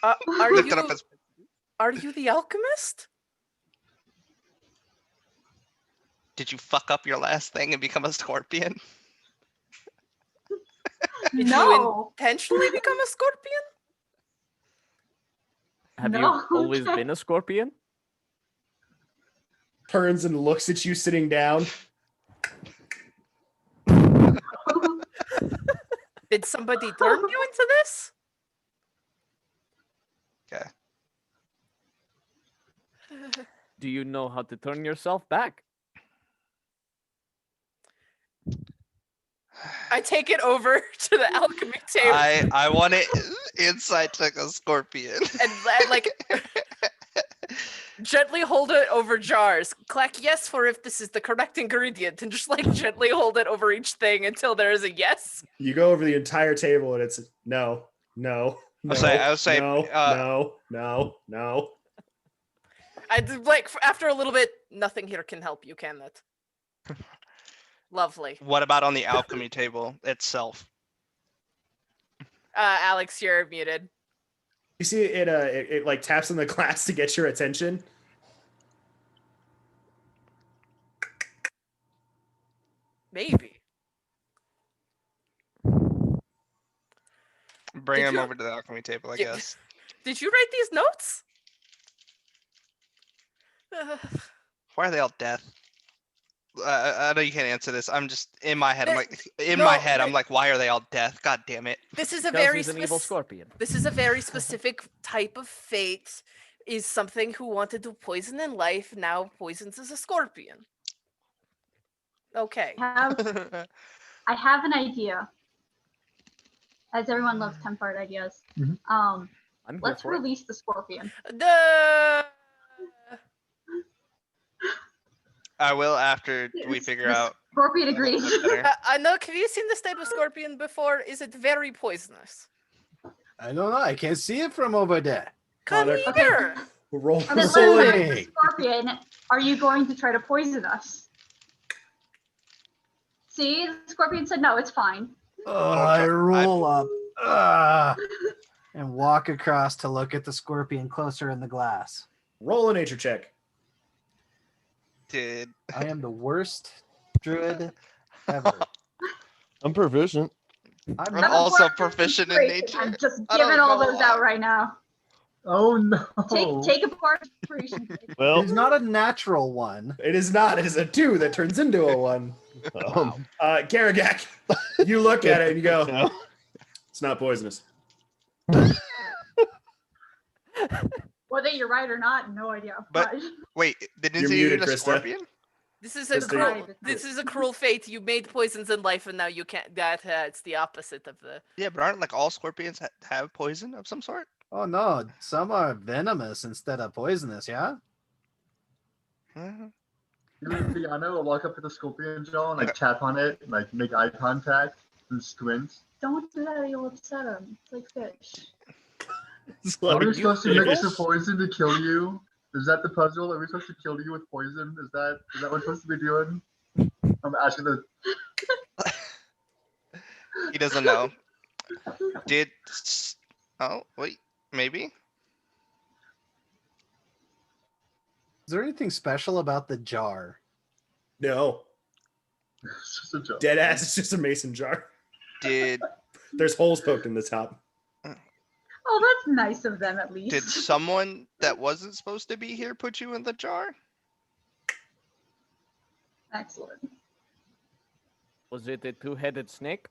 Are Lifted up you? its- Are you the alchemist? Did you fuck up your last thing and become a scorpion? Did you No. intentionally become a scorpion? Have No, you always okay. been a scorpion? Turns and looks at you sitting down. Did somebody turn you into this? Okay. Do you know how to turn yourself back? I take it over to the alchemy table I want it inside to a scorpion. and like gently hold it over jars. Clack yes for if this is the correct ingredient, and just like gently hold it over each thing until there is a yes. You go over the entire table and it's no, no, no, I'll say, no. Like after a little bit, nothing here can help you, can it? Lovely. What about on the alchemy table itself? Alex, you're muted. You see it like taps on the glass to get your attention. Maybe. Bring Did him you- over to the alchemy table, I Yeah. guess. Did you write these notes? Why are they all death? I know you can't answer this. I'm just in my head. I'm like, No, I'm like, why are they all death? God damn it! This is a Because very he's an evil scorpion. This is a very specific type of fate. Is something who wanted to poison in life now poisons as a scorpion. Okay. I have an idea. As everyone loves Tempart ideas. Mhm. I'm here Let's for it. release the scorpion. I will after we figure The out. Scorpion agrees. better. I know. Have you seen this type of scorpion before? Is it very poisonous? I don't know. I can't see it from over there. Come Connor. here. Roll. And then Roll let's it. ask the scorpion, are you going to try to poison us? See, the scorpion said no, it's fine. I roll up and walk across to look at the scorpion closer in the glass. Roll a nature check. Did I am the worst druid ever. I'm proficient. I'm I'm not. also proficient in nature. I'm just I giving don't all know those why. out right now. Oh no. Take a part inspiration. Well, It's not a natural one. It is not. It is a 2 that turns into a 1. Garagak, you look at it and you go, no. it's not poisonous. Whether you're right or not, no idea. But- Wait, didn't You're you muted, eat a Krista. scorpion? This is a Krista. cruel. This is a cruel fate. You made poisons in life, and now you can't. It's the opposite of the. Yeah, but aren't like all scorpions have poison of some sort? Oh no, some are venomous instead of poisonous, yeah? Mhm. Liana will walk up to the scorpion jaw and like tap on it, and, like make eye contact and squint. Don't do that or you'll upset him. It's like fish. It's Are we like- supposed to mix the poison to kill you? Is that the puzzle? Are we supposed to kill you with poison? Is that what we're supposed to be doing? I'm asking the. He doesn't know. Oh wait, maybe. Is there anything special about the jar? No. It's just a joke. Dead ass is just a mason jar. Did There's holes poked in the top. Oh, that's nice of them at least. did someone that wasn't supposed to be here put you in the jar? Excellent. Was it a two-headed snake?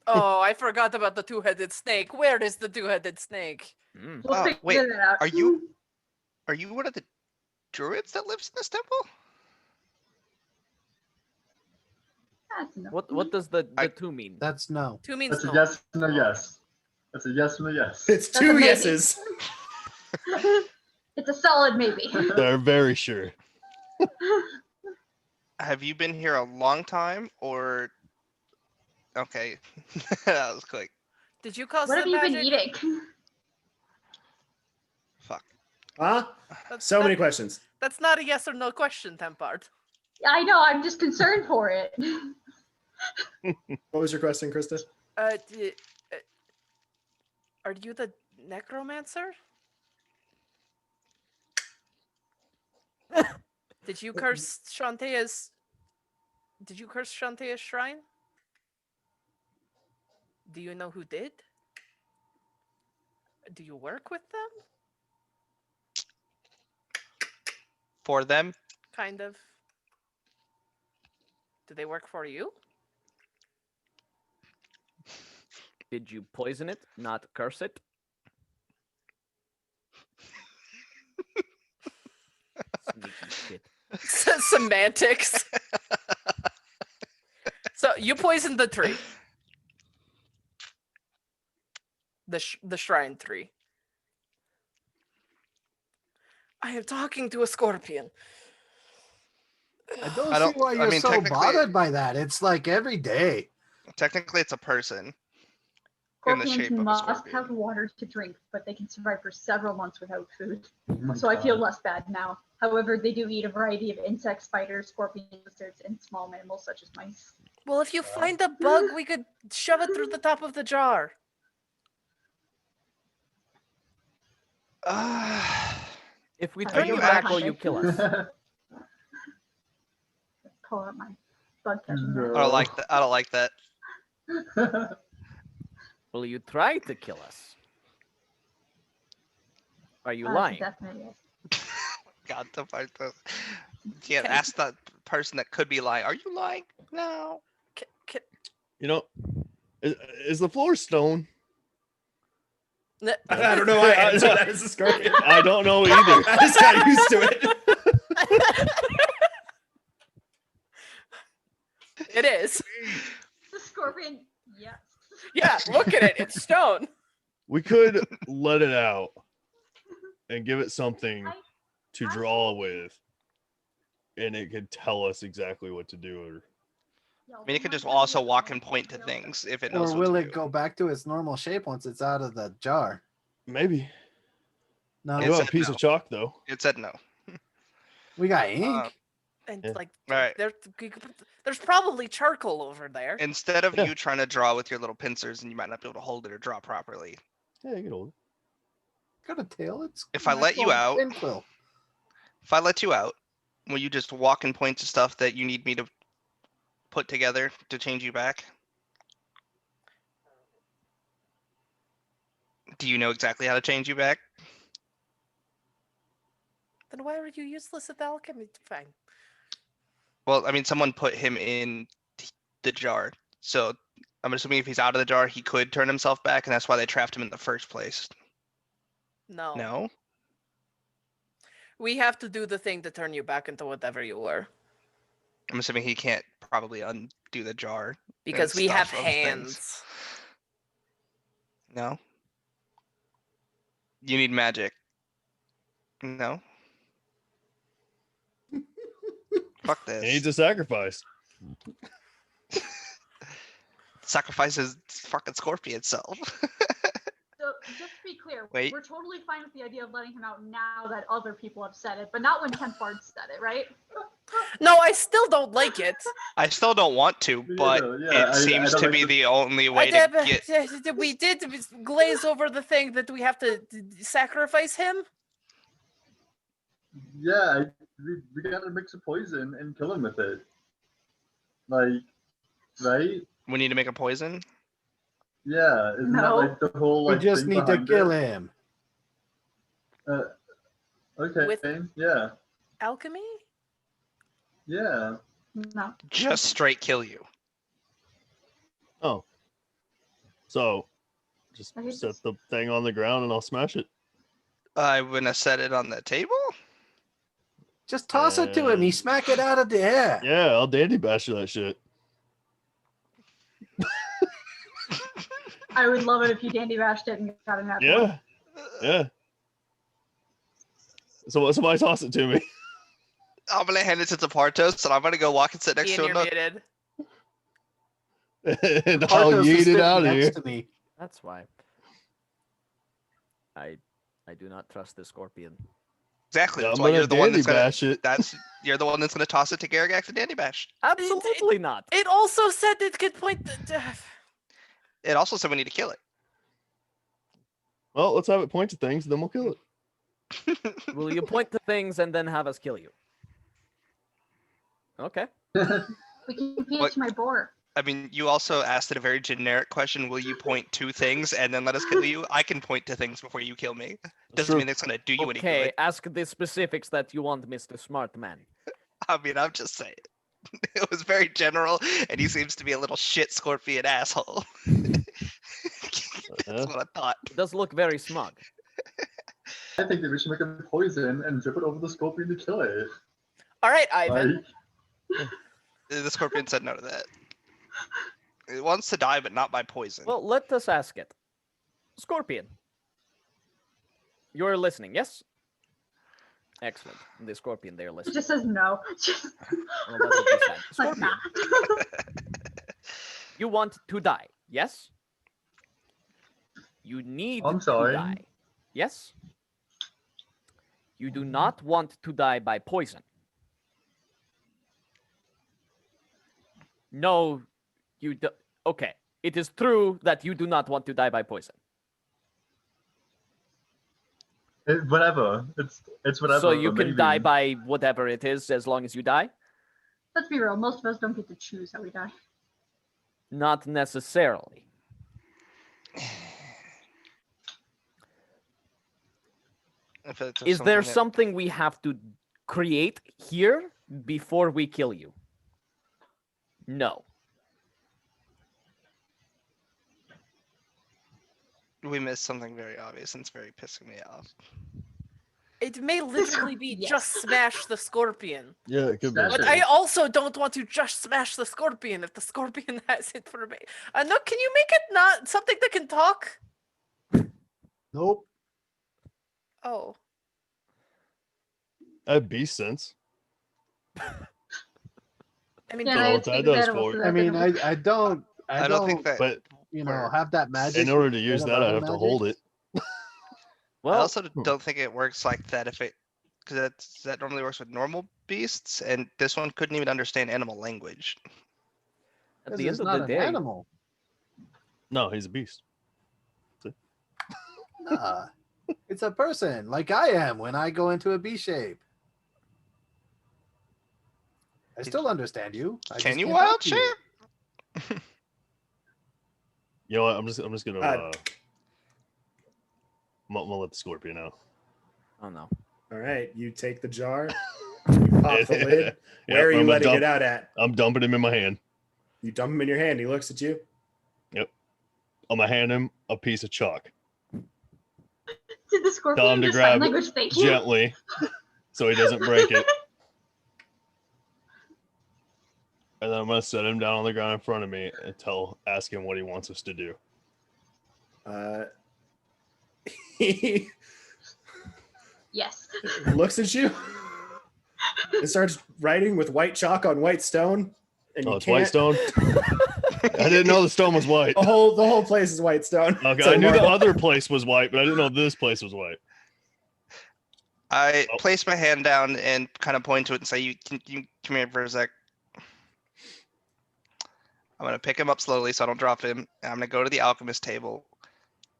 Oh, I forgot about the two-headed snake. Where is the two-headed snake? Mm. We'll figure wait, that out. Are you one of the druids that lives in this temple? That's enough. What does the I- two mean? That's no. Two means That's a no. yes and a yes. That's a yes and a yes. It's That's a 2 maybe. yeses. It's a solid maybe. They're very sure. Have you been here a long time or? Okay, that was quick. Did you cause What have the you been magic? eating? Fuck. Huh? That's, So many that- questions. That's not a yes or no question, Tempart. I know, I'm just concerned for it. What was your question, Krista? Are you the necromancer? Did you curse Shantaea's? Did you curse Shantaea's shrine? Do you know who did? Do you work with them? For them, Kind of. Do they work for you? Did you poison it, not curse it? Sneaky shit. Semantics. So you poisoned the tree. The shrine tree. I am talking to a scorpion. I don't I see don't- why I you're mean, so technically- bothered by that. It's like every day. Technically, it's a person. In the Scorpions shape of a must scorpion. have water to drink, but they can survive for several months without food. Oh my So I feel God. less bad now. However, they do eat a variety of insects, spiders, scorpions, lizards, and small mammals such as mice. Well, if you find a bug, we could shove it through the top of the jar. If we Are turn you you back, actually- will you kill us? Pull out my bug catching net. I don't like that. I don't like that. Will you try to kill us? Are you That's lying? Definitely yes. God, the part. Yeah, Okay. ask that person that could be lying. Are you lying? No. You know, is the floor stone? I don't know why I answered that as a scorpion. I don't know either. I just got used to it. It is. The scorpion, yes. Yeah, look at it. It's stone. We could let it out and give it something I- to draw with, and it could tell us exactly what to do. Or I mean, it could just also walk and point to things if it knows Or what will to it do. go back to its normal shape once it's out of the jar? maybe. No, I It do have a said piece no. of chalk though. It said no. we got ink. Uh, And Yeah. like, Right. there's probably charcoal over there. Instead of Yeah. you trying to draw with your little pincers and you might not be able to hold it or draw properly. Yeah, you can hold it. Got a tail. It's If I my let you fault, out- pin quill. If I let you out, will you just walk and point to stuff that you need me to put together to change you back? Do you know exactly how to change you back? Then why are you useless at the alchemy? Fine. Well, I mean, someone put him in the jar. So I'm assuming if he's out of the jar, he could turn himself back, and that's why they trapped him in the first place. No. No? We have to do the thing to turn you back into whatever you were. I'm assuming he can't probably undo the jar. Because we have stuff of things. hands. No? You need magic. No? Fuck He this. needs a sacrifice. Sacrifice his fucking scorpion self. So just to be clear, Wait. we're totally fine with the idea of letting him out now that other people have said it, but not when Tempard said it, right? No, I still don't like it. I still don't want to, Yeah, but yeah, it I seems don't to like be the- the only I way to did, get. we did glaze over the thing that we have to sacrifice him. Yeah, we gotta mix a poison and kill him with it. Like, right? We need to make a poison. Yeah, isn't that No. like the whole We like just thing need to behind kill it? him. Okay, With- yeah, Alchemy? No. Just straight kill you. Oh. So just I hate set this. the thing on the ground and I'll smash it. I wouldn't set it on the table. Just toss it to him. He smack it out of the air. Yeah, I'll dandy bash that shit. I would love it if you dandy bashed it and got an apple. Yeah, yeah. So somebody toss it to me. I'm gonna hand it to Zapartos, and I'm gonna go walk and sit next Ian, to you're him. muted. And I'll Parthos is yeet it sitting out of next here. to me. That's why. I do not trust the scorpion. Exactly. I'm That's why gonna you're the one dandy that's gonna. bash it. You're the one that's gonna toss it to Garagax and Dandy Bash. Absolutely not. It also said it could point. It also said we need to kill it. Well, let's have it point to things, then we'll kill it. Will you point to things and then have us kill you? Okay. We can feed What- it to my boar. I mean, you also asked it a very generic question. Will you point to things and then let us kill you? I can point to things before you kill me. Doesn't true. mean it's gonna do you any Okay, good. ask the specifics that you want, Mr. Smart Man. I mean, I'm just saying. It was very general, and he seems to be a little shit scorpion asshole. That's what I thought. It does look very smug. I think that we should make a poison and drip it over the scorpion to kill it. All right, Ivan. Like, The scorpion said no to that. It wants to die, but not by poison. Well, let us ask it. Scorpion. You're listening, yes? Excellent. The scorpion there It listening. just says no. Well, that would be sad. Like, Scorpion, you want to die, yes? You need I'm to sorry. die, yes? You do not want to die by poison. No, you do. Okay, it is true that you do not want to die by poison. Whatever. It's whatever. So you but can die maybe. by whatever it is as long as you die? Let's be real. Most of us don't get to choose how we die. Not necessarily. If it's Is there that- something we have to create here before we kill you? No. we missed something very obvious, and it's very pissing me off. It may literally be Yes. just smash the scorpion. Yeah, it could be. That's But it. I also don't want to just smash the scorpion if the scorpion has information. No, can you make it not something that can talk? Nope. Oh. I have beast sense. I mean, Yeah, Well, it's that does animal, for so it. that I mean, doesn't- I don't think that. But you know, Word. have that magic. in order to instead use of that, I other have to hold it. magic. Well, I also don't think it works like that if it, because that normally works with normal beasts, and this one couldn't even understand animal language. at 'Cause the it's end not of the an day, animal. No, he's a beast. Nah, it's a person, like I am when I go into a B shape. I still understand you. I Can just you can't talk wild to you. shape? You know what? I'm just gonna. Uh, I'm gonna let the scorpion out. oh no. All right, you take the jar, you pop the lid. Yep, Where are I'm you gonna letting dump- it out at? I'm dumping him in my hand. You dump him in your hand. He looks at you. I'm gonna hand him a piece of chalk Did the scorpion Tell him to use grab sign language? Thank you. gently, so he doesn't break it. And then I'm gonna set him down on the ground in front of me and ask him what he wants us to do. He Yes. looks at you and starts writing with white chalk on white stone. And Oh, you it's white can't- stone. I didn't know the stone was white. The whole place is white stone. Okay, It's like I knew the marble. other place was white, but I didn't know this place was white. I Oh. place my hand down and kind of point to it and say, "You come here for a sec." I'm gonna pick him up slowly so I don't drop him. And I'm gonna go to the alchemist table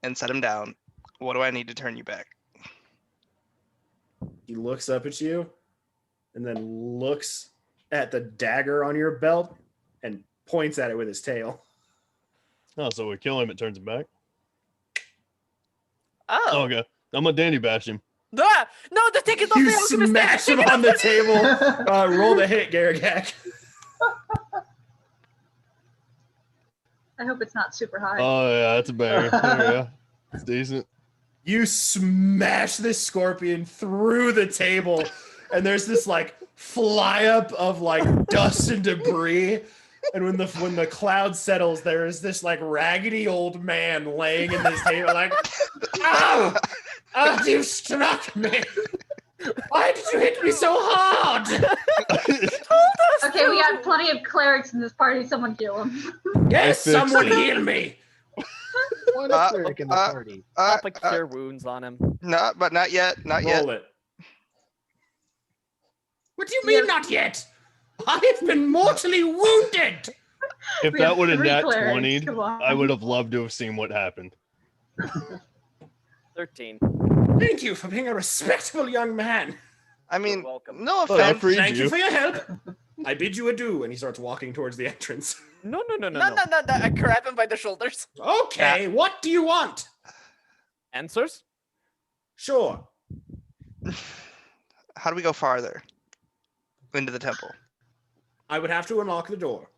and set him down. What do I need to turn you back? He looks up at you and then looks at the dagger on your belt and points at it with his tail. Oh, so we kill him, it turns him back. Oh. Okay, I'm gonna dandy bash him. Ah! No, the ticket off You the alchemist smash him table. on the table. Roll the hit, Garagak. I hope it's not super high. Oh yeah, that's a banger. There we go. It's decent. You smash this scorpion through the table, and there's this like fly up of like dust and debris. And when the cloud settles, there is this like raggedy old man laying in this table, like, "Ow! Oh, you struck me! Why did you hit me so hard?" Okay, we got plenty of clerics in this party. Someone heal him. Yes, fixed someone it. heal me. One a cleric in the party. Pop a cure wounds on him. No, but not yet. Not yet. Roll it. What do you mean, Yes. not yet? I have been mortally wounded. If We that have would have 3 nat clerics, 20'd, come on. I would have loved to have seen what happened. 13. Thank you for being a respectable young man. I mean, welcome. no But I offense. freed Thank you you. for your help. I bid you adieu. And he starts walking towards the entrance. No. No. I grab him by the shoulders. Okay, what do you want? Answers? Sure. How do we go farther into the temple? I would have to unlock the door.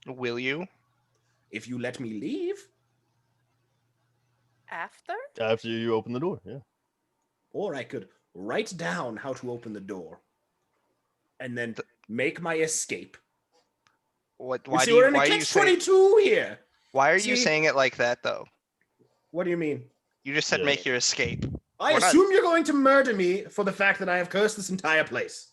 Will you? If you let me leave, After? After you open the door, yeah. or I could write down how to open the door and then make my escape. What? You Why see, do you? we're in a Why are you saying? catch-22 here. Why are you See? saying it like that though? What do you mean? You just said Yeah. make your escape. I We're not- assume you're going to murder me for the fact that I have cursed this entire place.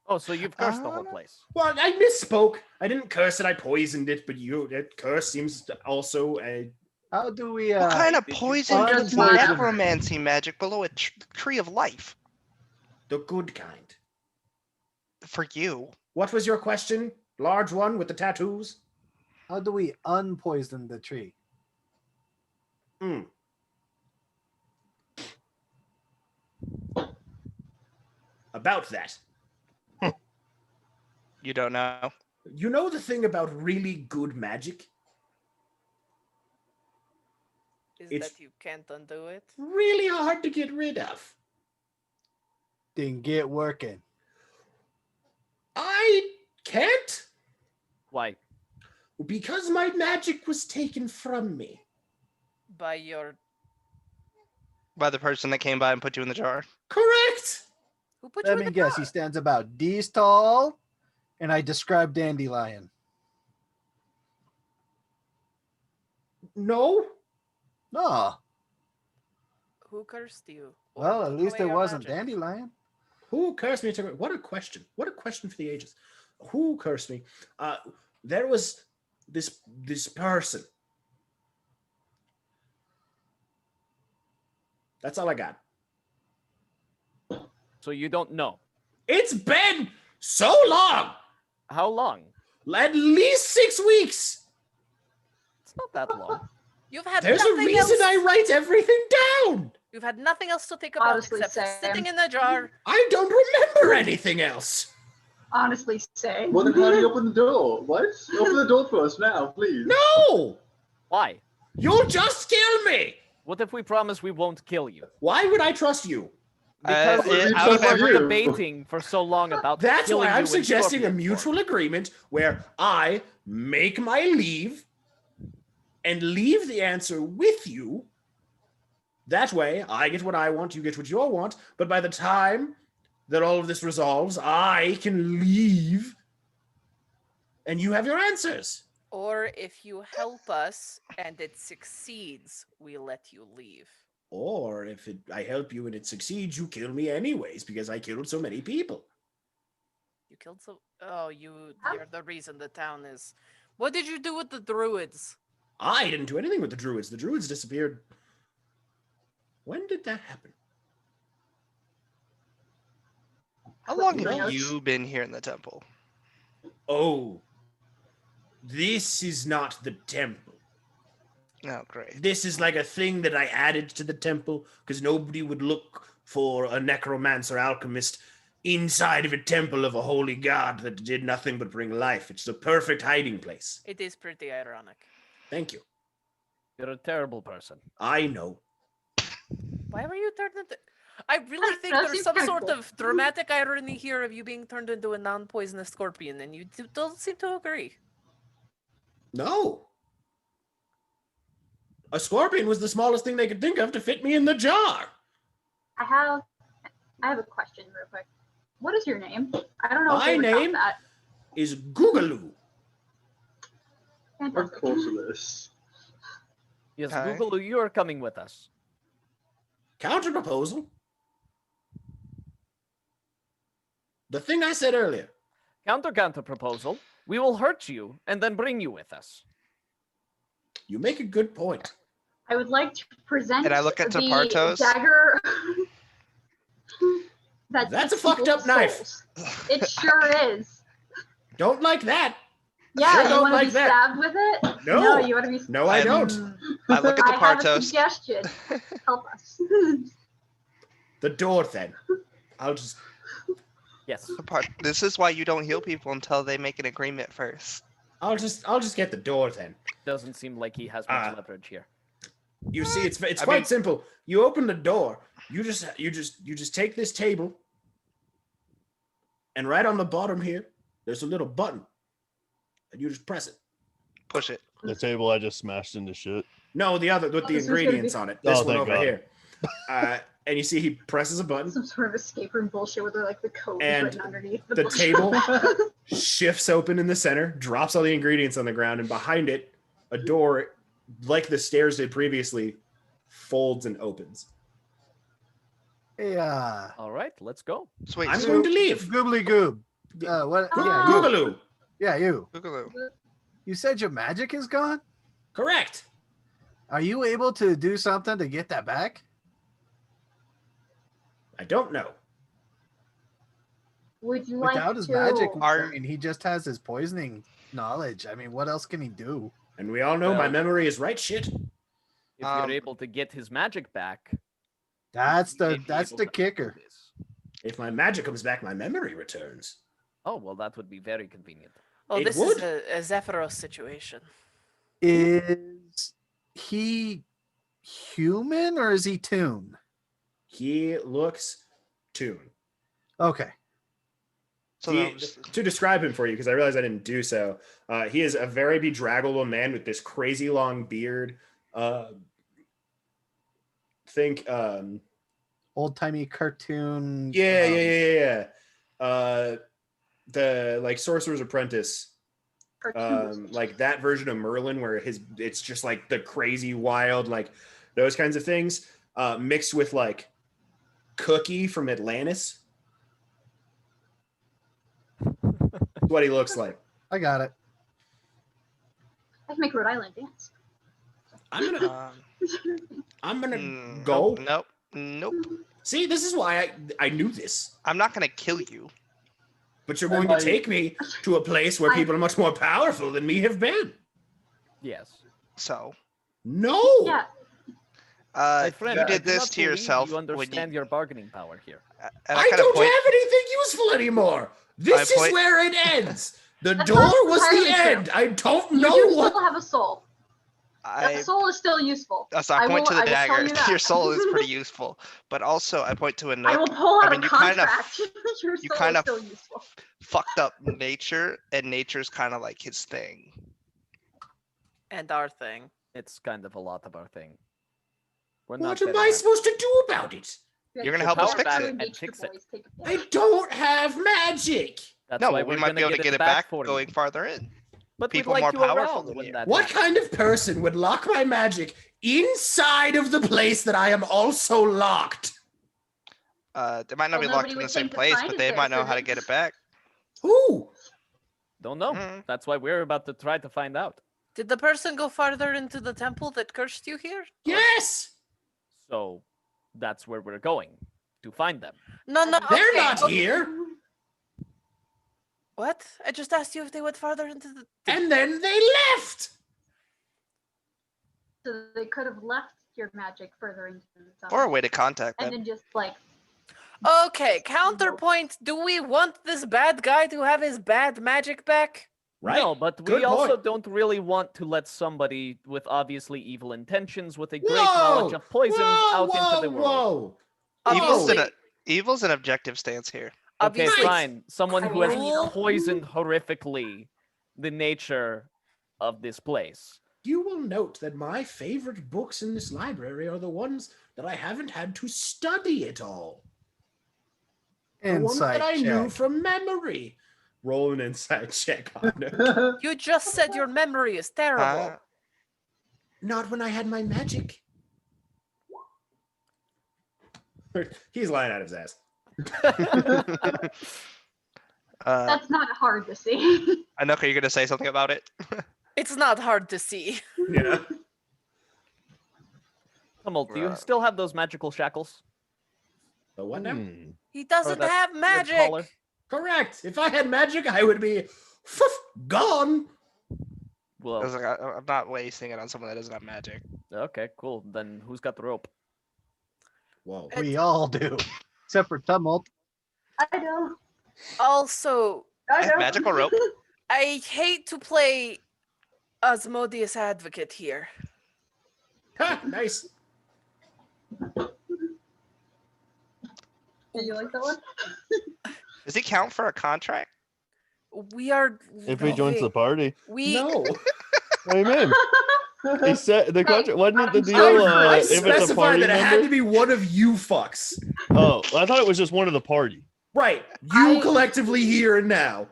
Oh, so you've cursed the whole place. Well, I misspoke. I didn't curse it. I poisoned it, but that curse seems to also a. How do we? What kind of did you poison poison puts fire? necromancy magic below a tree of life? The good kind. For you. What was your question? Large one with the tattoos? How do we unpoison the tree? Hmm. About that. You don't know. You know the thing about really good magic? Is It's- that you can't undo it? Really hard to get rid of. Then get working. I can't Why? because my magic was taken from me. By your By the person that came by and put you in the jar. Correct. who put you Let in me the guess. He jar? stands about D's tall, and I described dandelion. No. No. Who cursed you? Or Well, at took least away it your wasn't magic? dandelion. Who cursed me? What a question. What a question for the ages. Who cursed me? There was this person. That's all I got. So you don't know. It's been so long. How long? At least 6 weeks. It's not that long. You've had There's a nothing reason else. I write everything down. You've had nothing else to think about Honestly, except Sam. sitting in the jar. I don't remember anything else. Honestly, say. Well, then how do you open the door? What? Open the door for us now, please. No. Why? You'll just kill me. What if we promise we won't kill you? Why would I trust you? Because it- out out of of ever you. debating for so long about That's killing why I'm you in suggesting a scorpion mutual form. agreement where I make my leave and leave the answer with you. That way, I get what I want, you get what you all want. But by the time that all of this resolves, I can leave and you have your answers. Or if you help us and it succeeds, we let you leave. Or if I help you and it succeeds, you kill me anyways because I killed so many people. You killed some. Oh, you're the reason the town is. What did you do with the druids? I didn't do anything with the Druids. The Druids disappeared. When did that happen? How long Yes. have you been here in the temple? Oh, this is not the temple. Oh, great. This is like a thing that I added to the temple because nobody would look for a necromancer alchemist inside of a temple of a holy god that did nothing but bring life. It's the perfect hiding place. It is pretty ironic. Thank you. You're a terrible person. I know. Why were you turned into? I really think That there's seems some kinda sort cool. of dramatic irony here of you being turned into a non-poisonous scorpion, and you don't seem to agree. No. A scorpion was the smallest thing they could think of to fit me in the jar. I have a question real quick. What is your name? I don't know if My they ever got name? that. Is Googaloo. Of Fantastic. course it is. Yes, Hi. Google, you are coming with us. Counter proposal. The thing I said earlier. Counter proposal. We will hurt you and then bring you with us. You make a good point. I would like to present Can I look at the Tapartos? dagger. that That's a takes fucked people's up knife. souls. It sure is. Don't like that. Yeah, Sure you don't want to like be that. stabbed with it? No. you want to be. No, I don't. I look at the I have a Partos. suggestion. Help us. The door then. I'll just Yes. This is why you don't heal people until they make an agreement first. I'll just get the door then. Doesn't seem like he has much Ah. leverage here. You see, it's I quite mean- simple. You open the door. You just take this table, and right on the bottom here, there's a little button, and you just press it. Push it. The table I just smashed into shit. No, the other with the This is gonna ingredients be- on it. This Oh, one thank over God. here. and you see he presses a button. Some sort of escape room bullshit where like the code is And written underneath the bookshelf. table shifts open in the center, drops all the ingredients on the ground, and behind it, a door, like the stairs did previously, folds and opens. Yeah. All right, let's go. Sweet. I'm so- going to leave. Goobly goob. What? Ah. Yeah, you. Boogaloo. Yeah, you. Boogaloo. You said your magic is gone? Correct. Are you able to do something to get that back? I don't know. Would you like Without his to? magic, I Are- mean, he just has his poisoning knowledge. I mean, what else can he do? And we all know my Well- memory is right shit. If Um, you're able to get his magic back, That's you may the be that's able the to kicker. do this. If my magic comes back, my memory returns. Oh well, that would be very convenient. Well, It this would. is a Zephyros situation. Is he human or is he Toon? He looks Toon. Okay. So He- that was- to describe him for you, because I realized I didn't do so, he is a very bedraggled man with this crazy long beard. Think, Old timey cartoon. yeah. The like Sorcerer's Apprentice, Cartoons. like that version of Merlin, where it's just like the crazy wild, like those kinds of things, mixed with like Cookie from Atlantis. What he looks like. I got it. I can make Rhode Island dance. I'm gonna go. Nope. See, this is why I knew this. I'm not gonna kill you. But you're going to take me to a place where I- people are much more powerful than me have been. Yes. So, No. Yeah. My friend, you I did do this not to believe yourself You when understand your bargaining power here. and I kinda don't point- have anything useful anymore. This I is point- where it ends. The That's door not was the entirely true. end. I don't You know do what. still have a soul. I That soul is still useful. so I point to the I will tell dagger. you that. Your soul is pretty useful, but also I point to a I nook. will pull out I mean, a you kind of contract. Your you soul kind is of still useful. fucked up nature, and nature's kind of like his thing. And our thing. It's kind of a lot of our thing. We're What not am very I happy. supposed to do about it? You're gonna help us power fix back it. and Nature fix it. boys take a I piss. don't have magic. That's No, why we we're might gonna be able to get it back for going you. farther in. But people we'd like more you powerful around than when you. that What happens. kind of person would lock my magic inside of the place that I am also locked? They might not Well, be locked nobody in the would same think the place, sign but is they there, might know so how to they- get it back. Who? Don't know. Mhm. That's why we're about to try to find out. Did the person go farther into the temple that cursed you here? Yes. So that's where we're going to find them. No, no. They're okay, not okay. here. What? I just asked you if they went farther into the. And then they left. So they could have left your magic further into the Or a tunnel way to contact and them. then just like Okay, counterpoint. Do we want this bad guy to have his bad magic back? Right. No, but we Good also point. don't really want to let somebody with obviously evil intentions, with a great Whoa, knowledge of poisons, out into the world. Whoa. Evil's Obviously, Evil's an objective stance here. Okay, obviously, fine. Someone who has cruel. poisoned horrifically the nature of this place. You will note that my favorite books in this library are the ones that I haven't had to study at all. The ones Insight that I knew check. from memory. Roll an insight check on it. You just said your memory is terrible. Not when I had my magic. He's lying out of his ass. that's not hard to see. Anouk, are you gonna say something about it? It's not hard to see. Yeah. Tumult, do you Right. still have those magical shackles? The what now? He doesn't that have red magic. collar? Correct. If I had magic, I would be gone. I Well, was like, I'm not wasting it on someone that doesn't have magic. okay, cool. Then who's got the rope? Whoa. We all do, except for Tumult. I know. Also, I know. Magical rope. I hate to play Asmodeus advocate here. Ha, nice. Do you like that one? Does he count for a contract? We are. If he joins the party. We No. What do you mean? He said the contract wasn't it the deal. I If it's a specified party that it had member. to be one of you fucks. Oh, I thought it was just one of the party. Right. You I- collectively here and now.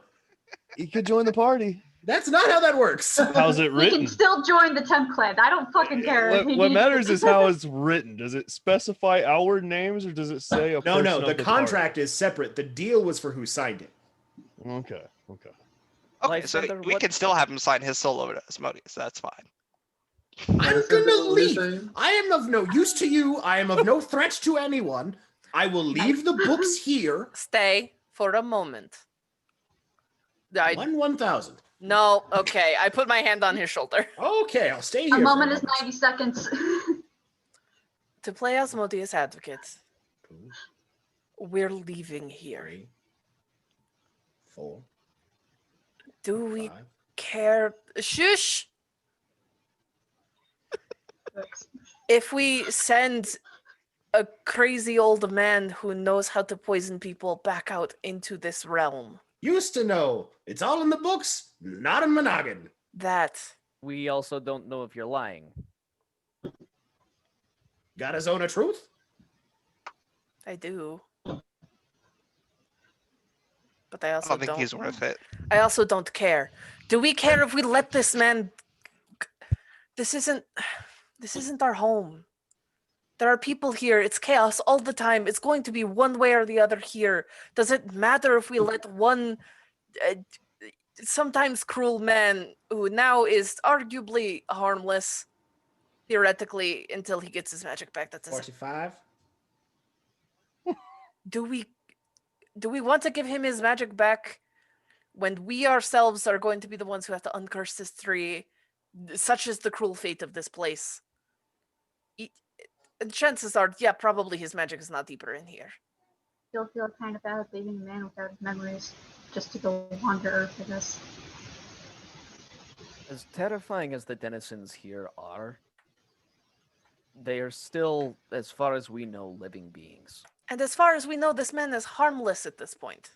He could join the party. That's not how that works. How's it He written? can still join the temp clan. I don't fucking care. if he What needs matters to. is how it's written. Does it specify our names or does it say a No, person no, of the the contract is separate. The deal was for who signed it. party? Okay. Okay. Okay, so Lysander, we what- can still have him sign his soul over to Asmodeus. That's fine. I'm Lysander, gonna what were you leave. saying? I am of no use to you. I am of no threat to anyone. I will leave the books here. Stay for a moment. I, 1,000. no, okay. I put my hand on his shoulder. Okay, I'll stay here. A for moment is 90 seconds. To play Asmodeus Advocate, 2, we're leaving here. 3, 4, Do we 5. care? Shush! If we send a crazy old man who knows how to poison people back out into this realm, Used to know. It's all in the books, not in Monogam. that We also don't know if you're lying. Got his own a truth? I do. But I I also don't think he's worth it. I also don't care. Do we care if we let this man? This isn't our home. There are people here. It's chaos all the time. It's going to be one way or the other here. Does it matter if we let one sometimes cruel man who now is arguably harmless, theoretically, until he gets his magic back? That's 45. do we want to give him his magic back when we ourselves are going to be the ones who have to uncurse this tree? Such is the cruel fate of this place. And chances are, yeah, probably his magic is not deeper in here. Still feel kind of bad leaving a man without his memories just to go wander Earth, I guess. As terrifying as the denizens here are, they are still, as far as we know, living beings. And as far as we know, this man is harmless at this point.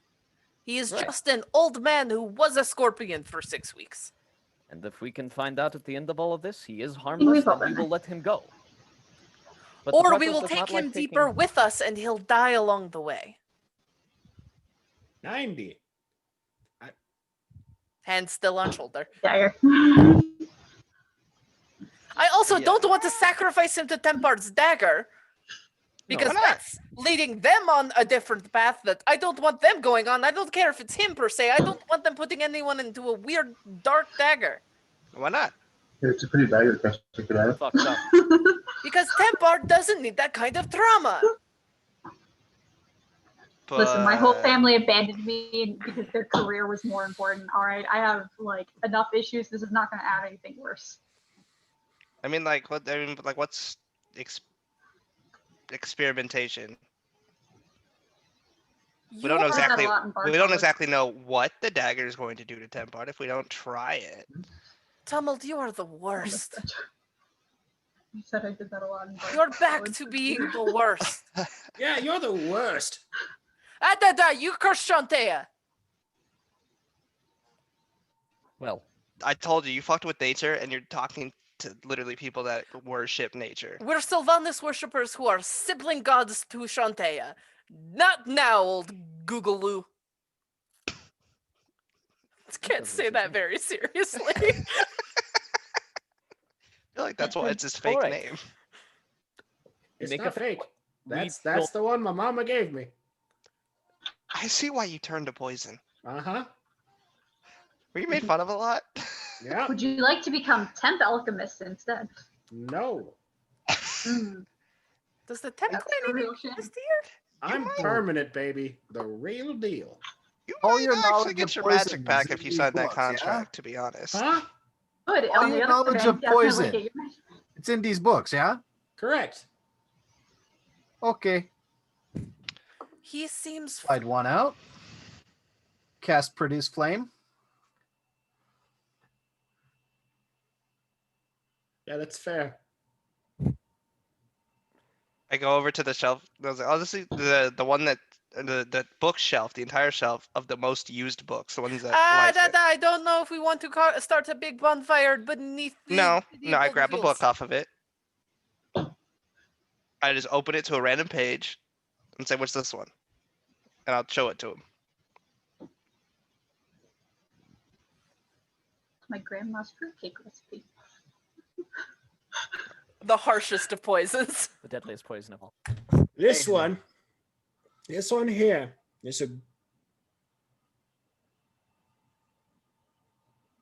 He is Right. just an old man who was a scorpion for 6 weeks. And if we can find out at the end of all of this he is harmless, then we will let him go. But the Or we process will does take not like him deeper taking- with us and he'll die along the way. 90. Hand still on shoulder. Dagger. I also Yeah. don't want to sacrifice him to Tempard's dagger. Because why not? that's leading them on a different path that I don't want them going on. I don't care if it's him per se. I don't want them putting anyone into a weird dark dagger. Why not? It's a pretty dagger question. Check it out. Fucked up. Because Tempard doesn't need that kind of trauma. Listen, my whole But- family abandoned me because their career was more important. All right, I have like enough issues. This is not going to add anything worse. I mean, like what? I mean, like what's experimentation? We don't know I've had a exactly. lot in We don't Barcelona. exactly know what the dagger is going to do to Tempard if we don't try it. Tumult, you are the worst. You said I did that a lot in You're Barcelona. back to being the worst. Yeah, you're the worst. You curse Shantea. Well, I told you, you fucked with nature, and you're talking to literally people that worship nature. We're Sylvanas worshippers who are sibling gods to Shantea. Not now, old Googaloo. Can't say that very seriously. I feel like that's why it's his fake Alright. name. It's Make not a- fake. we That's will- the one my mama gave me. I see why you turned to poison. Uh-huh. Were you made fun of a lot? Yeah. Would you like to become temp alchemist instead? No. Mm. Does the temp That's clan a real even shame. exist here? I'm permanent, baby. The real deal. You All might your actually knowledge get of your poison magic is back in if you these sign that books, yeah? contract, to be honest. Huh? Good. All On the your other knowledge hand, of definitely poison. get your magic. It's in these books, yeah? Correct. Okay. He seems Slide one out. Cast Produce Flame. Yeah, that's fair. I go over to the shelf. I was like, oh, this is the one that the bookshelf, the entire shelf of the most used books, the ones that I don't know if we want to start a big bonfire beneath the No, the I golden grab a fields. book off of it. I just open it to a random page and say, "What's this one?" And I'll show it to him. My grandma's fruitcake recipe. The harshest of poisons. The deadliest poison of all. This one here is a.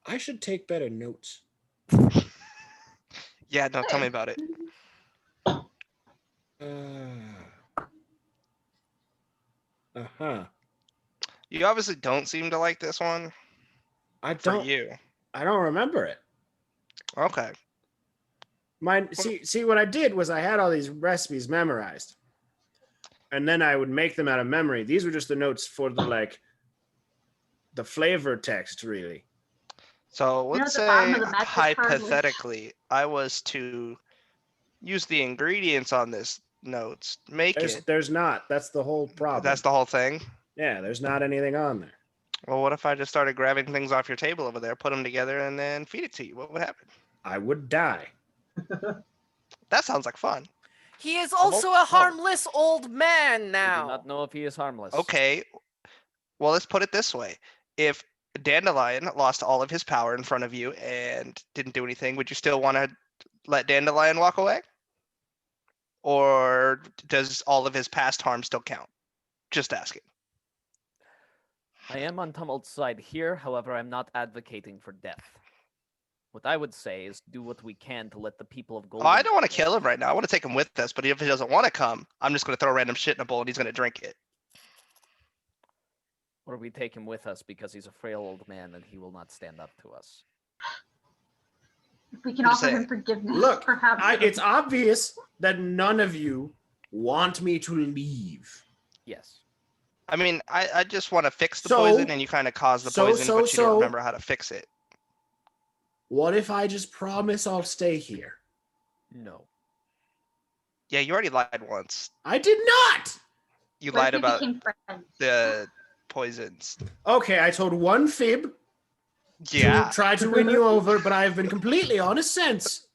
I should take better notes. Yeah, no, tell me about it. Uh-huh. You obviously don't seem to like this one. I For don't. you. I don't remember it. Okay. Mine. See, what I did was I had all these recipes memorized, and then I would make them out of memory. These were just the notes for the flavor text, really. So You know, let's at the bottom say of the message card was- hypothetically, I was to use the ingredients on this notes, make it. There's not. That's the whole problem. That's the whole thing. Yeah, there's not anything on there. Well, what if I just started grabbing things off your table over there, put them together, and then feed it to you? What would happen? I would die. That sounds like fun. He is also a harmless old man We do now. not know if he is harmless. Okay. Well, let's put it this way. If Dandelion lost all of his power in front of you and didn't do anything, would you still want to let Dandelion walk away? Or does all of his past harm still count? Just asking. I am on Tumult's side here, however, I'm not advocating for death. What I would say is do what we can to let the people of Oh, Golden. I don't want to kill him right now. I want to take him with us, but if he doesn't want to come, I'm just going to throw random shit in a bowl and he's going to drink it. Or we take him with us because he's a frail old man and he will not stand up to us. If we can I'm offer saying- him forgiveness, Look, perhaps. it's obvious that none of you want me to leave. Yes. I mean, I just want to fix the So- poison and you kind of cause the poison, but you don't remember how to fix it. What if I just promise I'll stay here? No. Yeah, you already lied once. I did not. You What if lied we about became friends? the poisons. Okay, I told one fib Yeah. to try to win you over, but I have been completely honest since.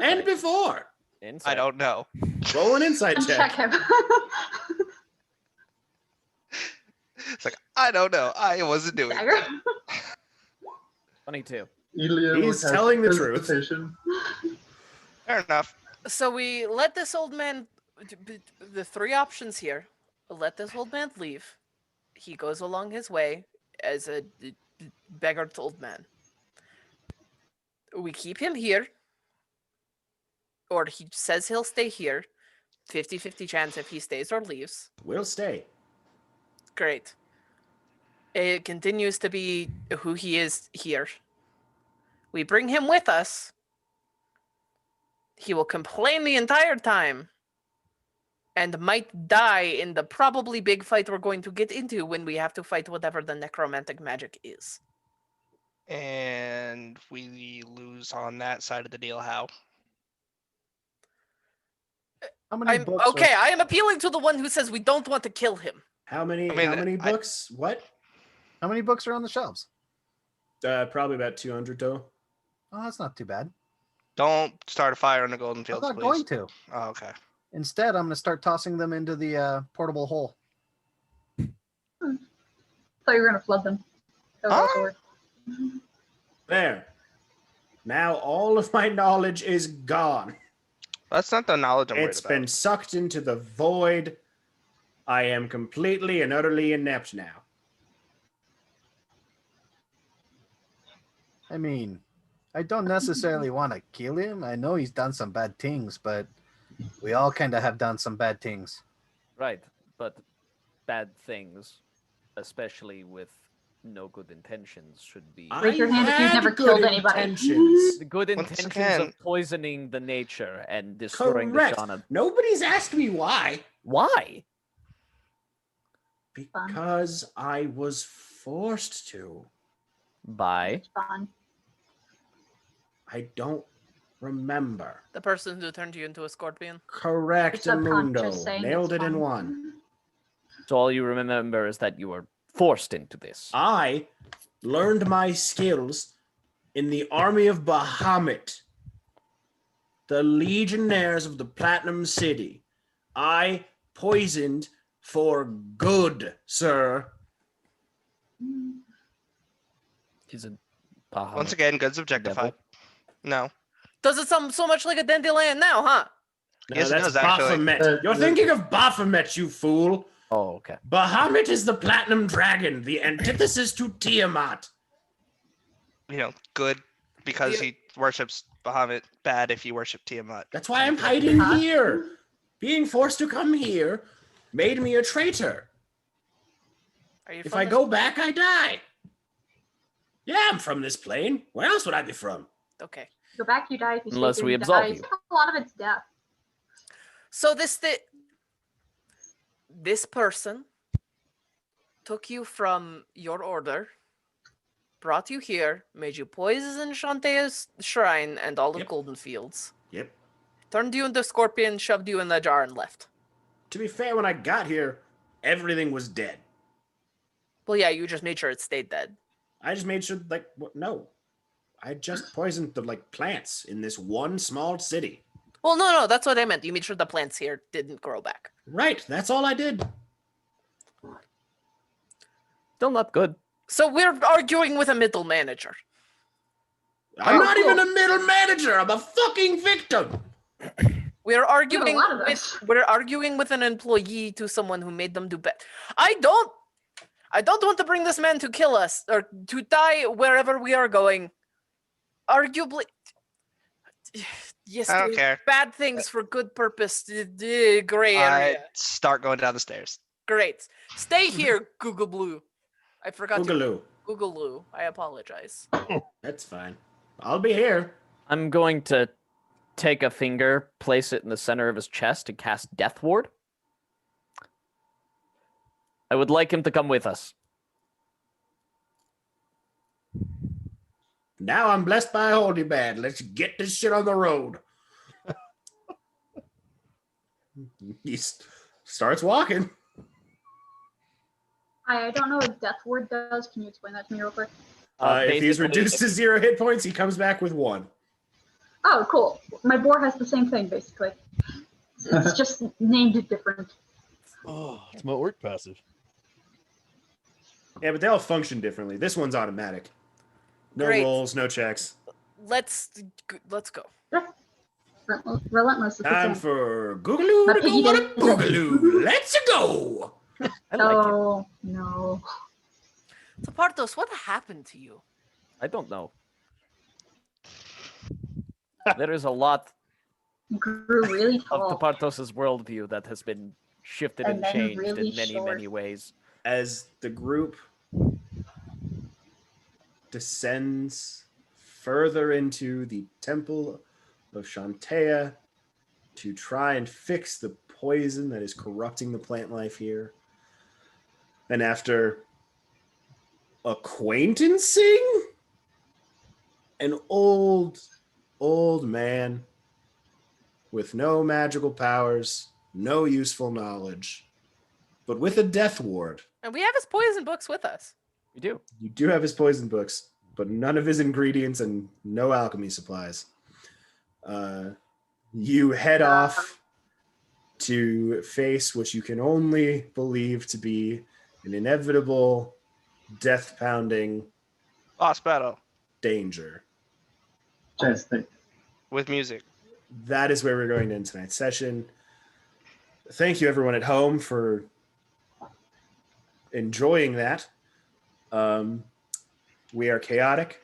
And before. Inside. I don't know. Roll an insight Check check. him. It's like, I don't know. I wasn't doing Dagger. that. 22. Elia He's has telling the truth. hesitation. Fair enough. So we let this old man. The three options here: let this old man leave. He goes along his way as a beggared old man. We keep him here, or he says he'll stay here. 50-50 chance if he stays or leaves. We'll stay. Great. It continues to be who he is here. We bring him with us. He will complain the entire time. And might die in the probably big fight we're going to get into when we have to fight whatever the necromantic magic is. And we lose on that side of the deal. How? How many books? Okay, I am appealing to the one who says we don't want to kill him. How many? I mean, how many I- books? What? How many books are on the shelves? Probably about 200 though. Oh, that's not too bad. Don't start a fire on the Golden I'm Fields, not please. going to. Oh, okay. Instead, I'm going to start tossing them into the portable hole. Thought you were gonna flood them. That would also work. There. Now all of my knowledge is gone. That's not the knowledge I'm worried It's about. been sucked into the void. I am completely and utterly inept now. I mean, I don't necessarily want to kill him. I know he's done some bad things, but we all kind of have done some bad things. Right, but bad things, especially with no good intentions, should be. Raise your I hand if you've had never good killed anybody. intentions. The good Once intentions again- of poisoning the nature and destroying Correct. the shauna. Nobody's asked me why. Why? Because I was forced to. By It's fun. I don't remember. The person who turned you into a scorpion. Correct, Your Mundo. subconscious saying Nailed it's it in fun. one. So all you remember is that you were forced into this. I learned my skills in the army of Bahamut, the legionnaires of the Platinum City. I poisoned for good, sir. He's a Bahamut. Once again, good's objectified. No. Does it sound so much like a dandelion now, huh? No, Yes, it that's does, actually. Baphomet. You're thinking of Baphomet, you fool. Oh, okay. Bahamut is the Platinum Dragon, the antithesis to Tiamat. Good because Yeah. he worships Bahamut. Bad if you worship Tiamat. That's why I'm hiding here. Being forced to come here made me a traitor. Are you If from I this- go back, I die. Yeah, I'm from this plane. Where else would I be from? Okay. Go back, you die. If you stay Unless here, we you absolve die. you. A lot of it's death. So this person took you from your order, brought you here, made you poison Shantae's shrine and all of Yep. Golden Fields, Yep. turned you into a scorpion, shoved you in the jar, and left. To be fair, when I got here, everything was dead. Well, yeah, you just made sure it stayed dead. I just made sure, no. I just poisoned the, plants in this one small city. Well, no, that's what I meant. You made sure the plants here didn't grow back. Right, that's all I did. Still not good. So we're arguing with a middle manager. I'm Oh, not cool. even a middle manager. I'm a fucking victim. We're arguing lot of with this. we're arguing with an employee to someone who made them do bad. I don't want to bring this man to kill us or to die wherever we are going. Arguably, yes, I don't doing care. bad things for good purpose. Gray I area. start going down the stairs. Great. Stay here, Google Blue. I forgot to Boogaloo. Google Blue. I apologize. That's fine. I'll be here. I'm going to take a finger, place it in the center of his chest, and cast Death Ward. I would like him to come with us. Now I'm blessed by a holy man. Let's get this shit on the road. He starts walking. I don't know what Death Ward does. Can you explain that to me real quick? If he's Basically, reduced to 0 hit points, he comes back with 1. Oh, cool. My boar has the same thing, basically. It's just named different. Oh, it's my orc passive. Yeah, but they all function differently. This one's automatic. No Great. rolls, no checks. Let's go. Relentless. It's Time the same. for Googaloo My to go piggy on a bank. boogaloo. Let's go. I like it. Oh, no. So Partos, what happened to you? I don't know. There is a lot You grew really of tall. Tepartos' worldview that has been shifted and And then changed really in many, short. many ways. As the group descends further into the temple of Shantea to try and fix the poison that is corrupting the plant life here, and after acquaintancing an old man with no magical powers, no useful knowledge, but with a death ward. And we have his poison books with us. We do. You do have his poison books, but none of his ingredients and no alchemy supplies. You head off to face what you can only believe to be an inevitable, death-pounding Boss battle danger. Chance think. with music. That is where we're going to end tonight's session. Thank you, everyone at home, for enjoying that. We are chaotic.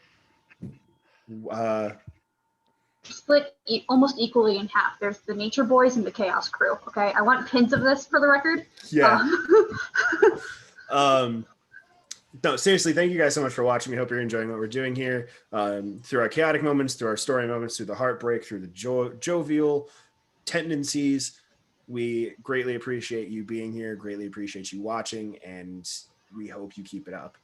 Split almost equally in half. There's the Nature Boys and the Chaos Crew. Okay, I want pins of this for the record. Yeah. No, seriously, thank you guys so much for watching. We hope you're enjoying what we're doing here. Through our chaotic moments, through our story moments, through the heartbreak, through the jovial tendencies. We greatly appreciate you being here, greatly appreciate you watching, and we hope you keep it up.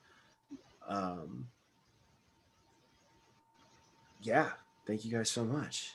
Yeah, thank you guys so much.